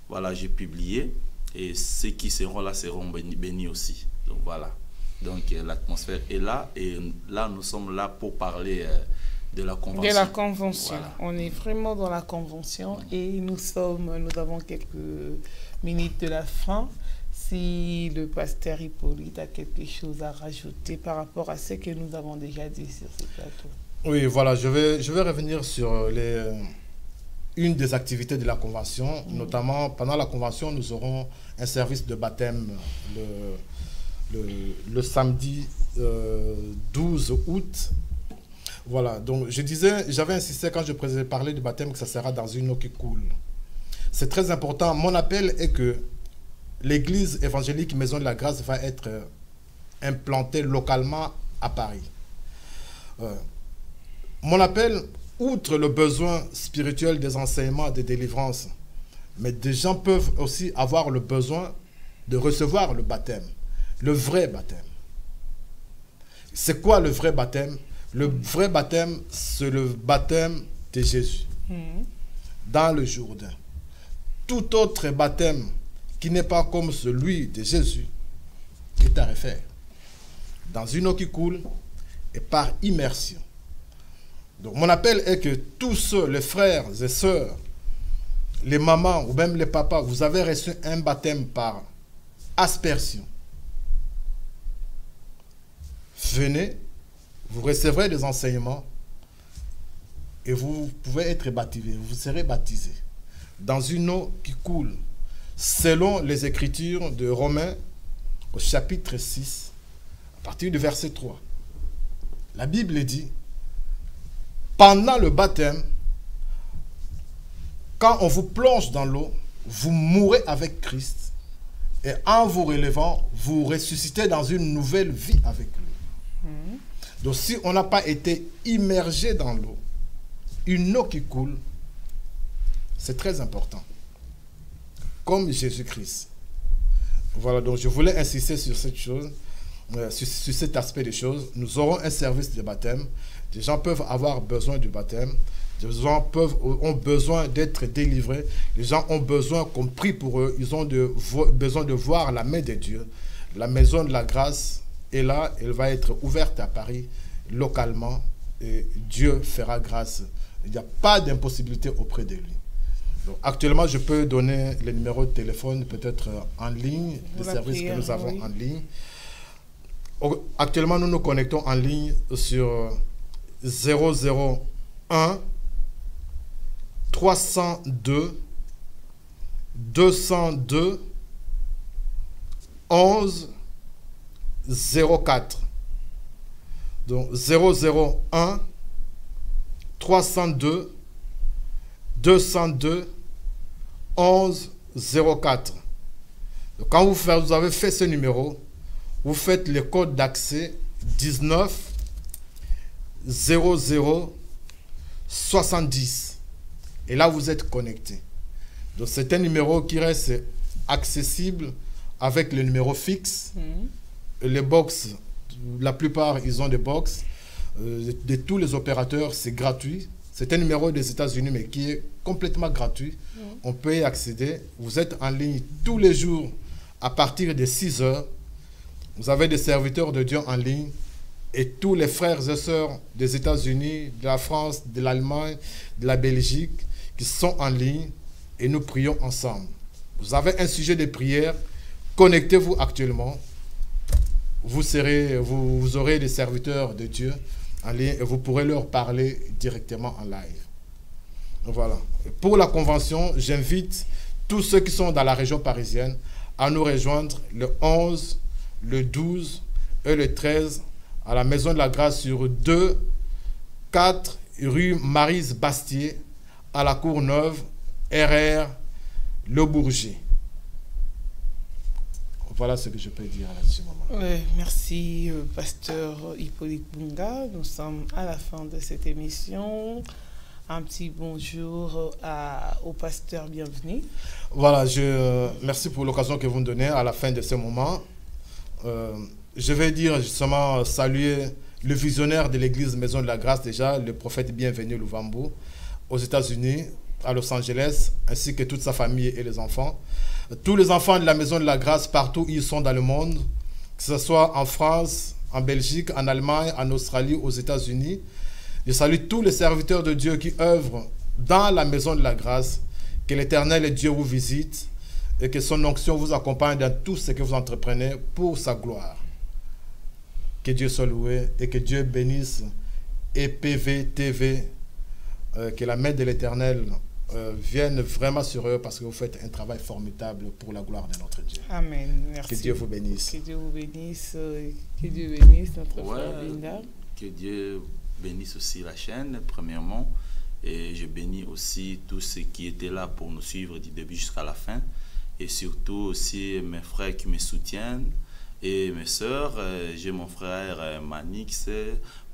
C: voilà, j'ai publié. Et ceux qui seront là seront bénis aussi. Donc, voilà. Donc, l'atmosphère est là. Et là, nous sommes là pour parler de la convention.
A: De la convention.
C: Voilà.
A: On est vraiment dans la convention et nous avons quelques minutes de la fin. Si le pasteur Hippolyte a quelque chose à rajouter par rapport à ce que nous avons déjà dit sur ce plateau.
B: Oui, voilà, je vais revenir sur une des activités de la convention. Notamment, pendant la convention, nous aurons un service de baptême le samedi 12 août. Voilà, donc j'avais insisté quand je parlais du baptême que ça sera dans une eau qui coule. C'est très important. Mon appel est que l'église évangélique Maison de la Grâce va être implantée localement à Paris. Mon appel, outre le besoin spirituel des enseignements, des délivrances, mais des gens peuvent aussi avoir le besoin de recevoir le baptême, le vrai baptême. C'est quoi le vrai baptême? Le vrai baptême, c'est le baptême de Jésus dans le Jourdain. Tout autre baptême qui n'est pas comme celui de Jésus est à refaire dans une eau qui coule et par immersion. Donc mon appel est que tous ceux, les frères et sœurs, les mamans ou même les papas, vous avez reçu un baptême par aspersion. Venez, vous recevrez des enseignements et vous pouvez être baptisés. Vous serez baptisés dans une eau qui coule, selon les Écritures de Romains au chapitre 6, à partir du verset 3. La Bible dit, pendant le baptême, quand on vous plonge dans l'eau, vous mourrez avec Christ et en vous relevant, vous ressuscitez dans une nouvelle vie avec lui. Donc si on n'a pas été immergé dans l'eau, une eau qui coule, c'est très important. Comme Jésus-Christ. Voilà, donc je voulais insister sur cette chose, sur cet aspect des choses. Nous aurons un service de baptême. Des gens peuvent avoir besoin du baptême. Des gens ont besoin d'être délivrés. Les gens ont besoin qu'on prie pour eux. Ils ont besoin de voir la main de Dieu. La maison de la grâce est là. Elle va être ouverte à Paris, localement. Et Dieu fera grâce. Il n'y a pas d'impossibilité auprès de lui. Donc, actuellement, je peux donner les numéros de téléphone, peut-être en ligne, des services que nous avons en ligne. Actuellement, nous nous connectons en ligne sur 001 302 202 11 04. Donc 001 302 202 11 04. Donc quand vous avez fait ce numéro, vous faites le code d'accès 19 00 70. Et là, vous êtes connecté. Donc c'est un numéro qui reste accessible avec le numéro fixe. Les box, la plupart, ils ont des box. De tous les opérateurs, c'est gratuit. C'est un numéro des États-Unis, mais qui est complètement gratuit. On peut y accéder. Vous êtes en ligne tous les jours à partir de 6 heures. Vous avez des serviteurs de Dieu en ligne. Et tous les frères et sœurs des États-Unis, de la France, de l'Allemagne, de la Belgique, qui sont en ligne. Et nous prions ensemble. Vous avez un sujet de prière. Connectez-vous actuellement. Vous aurez des serviteurs de Dieu en ligne et vous pourrez leur parler directement en live. Voilà. Pour la convention, j'invite tous ceux qui sont dans la région parisienne à nous rejoindre le 11, le 12 et le 13 à la Maison de la Grâce sur 2, 4 rue Maryse Bastier à la Courneuve, RR, Le Bourget. Voilà ce que je peux dire à ce moment.
A: Merci, pasteur Hippolyte Bunga. Nous sommes à la fin de cette émission. Un petit bonjour au pasteur bienvenu.
B: Voilà, merci pour l'occasion que vous me donnez à la fin de ce moment. Je vais dire justement saluer le visionnaire de l'église Maison de la Grâce déjà, le prophète bienvenu Louvambo, aux États-Unis, à Los Angeles, ainsi que toute sa famille et les enfants. Tous les enfants de la Maison de la Grâce, partout où ils sont dans le monde, que ce soit en France, en Belgique, en Allemagne, en Australie, aux États-Unis. Je salue tous les serviteurs de Dieu qui œuvrent dans la Maison de la Grâce. Que l'Éternel Dieu vous visite et que son onction vous accompagne dans tout ce que vous entreprenez pour sa gloire. Que Dieu soit loué et que Dieu bénisse EPV TV. Que la main de l'Éternel vienne vraiment sur eux parce que vous faites un travail formidable pour la gloire de notre Dieu.
A: Amen. Merci.
B: Que Dieu vous bénisse.
A: Que Dieu vous bénisse. Que Dieu bénisse notre frère Linda.
C: Que Dieu bénisse aussi la chaîne, premièrement. Et je bénis aussi tous ceux qui étaient là pour nous suivre du début jusqu'à la fin. Et surtout aussi mes frères qui me soutiennent et mes sœurs. J'ai mon frère Manix,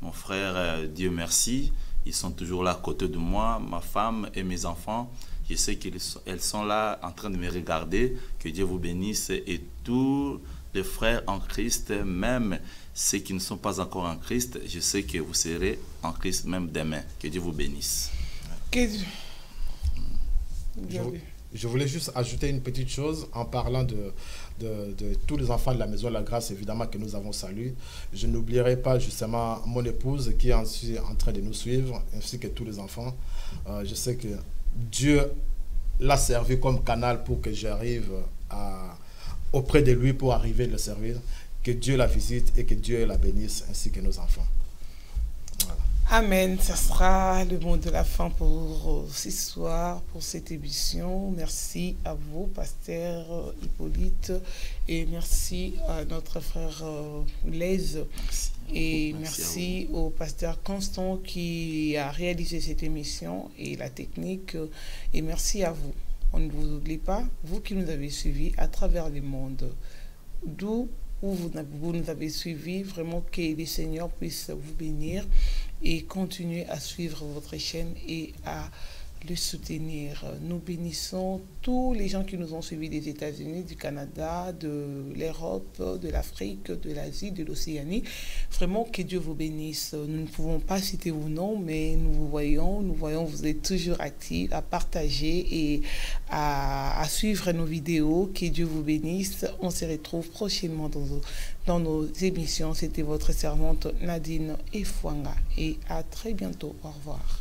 C: mon frère Dieu merci. Ils sont toujours là à côté de moi, ma femme et mes enfants. Je sais qu'elles sont là en train de me regarder. Que Dieu vous bénisse et tous les frères en Christ, même ceux qui ne sont pas encore en Christ, je sais que vous serez en Christ même demain. Que Dieu vous bénisse.
B: Je voulais juste ajouter une petite chose en parlant de tous les enfants de la Maison de la Grâce, évidemment, que nous avons salués. Je n'oublierai pas justement mon épouse qui est en train de nous suivre, ainsi que tous les enfants. Je sais que Dieu l'a servi comme canal pour que j'arrive auprès de lui pour arriver à le servir. Que Dieu la visite et que Dieu la bénisse, ainsi que nos enfants. Voilà.
A: Amen. Ce sera le mot de la fin pour ce soir, pour cette émission. Merci à vous, pasteur Hippolyte, et merci à notre frère Blaise. Et merci au pasteur Constant qui a réalisé cette émission et la technique. Et merci à vous. On ne vous oublie pas, vous qui nous avez suivis à travers le monde. D'où vous nous avez suivis, vraiment que les Seigneurs puissent vous bénir et continuer à suivre votre chaîne et à le soutenir. Nous bénissons tous les gens qui nous ont suivis des États-Unis, du Canada, de l'Europe, de l'Afrique, de l'Asie, de l'Océanie. Vraiment que Dieu vous bénisse. Nous ne pouvons pas citer vos noms, mais nous voyons, vous êtes toujours actifs à partager et à suivre nos vidéos. Que Dieu vous bénisse. On se retrouve prochainement dans nos émissions. C'était votre servante Nadine Efwanga et à très bientôt. Au revoir.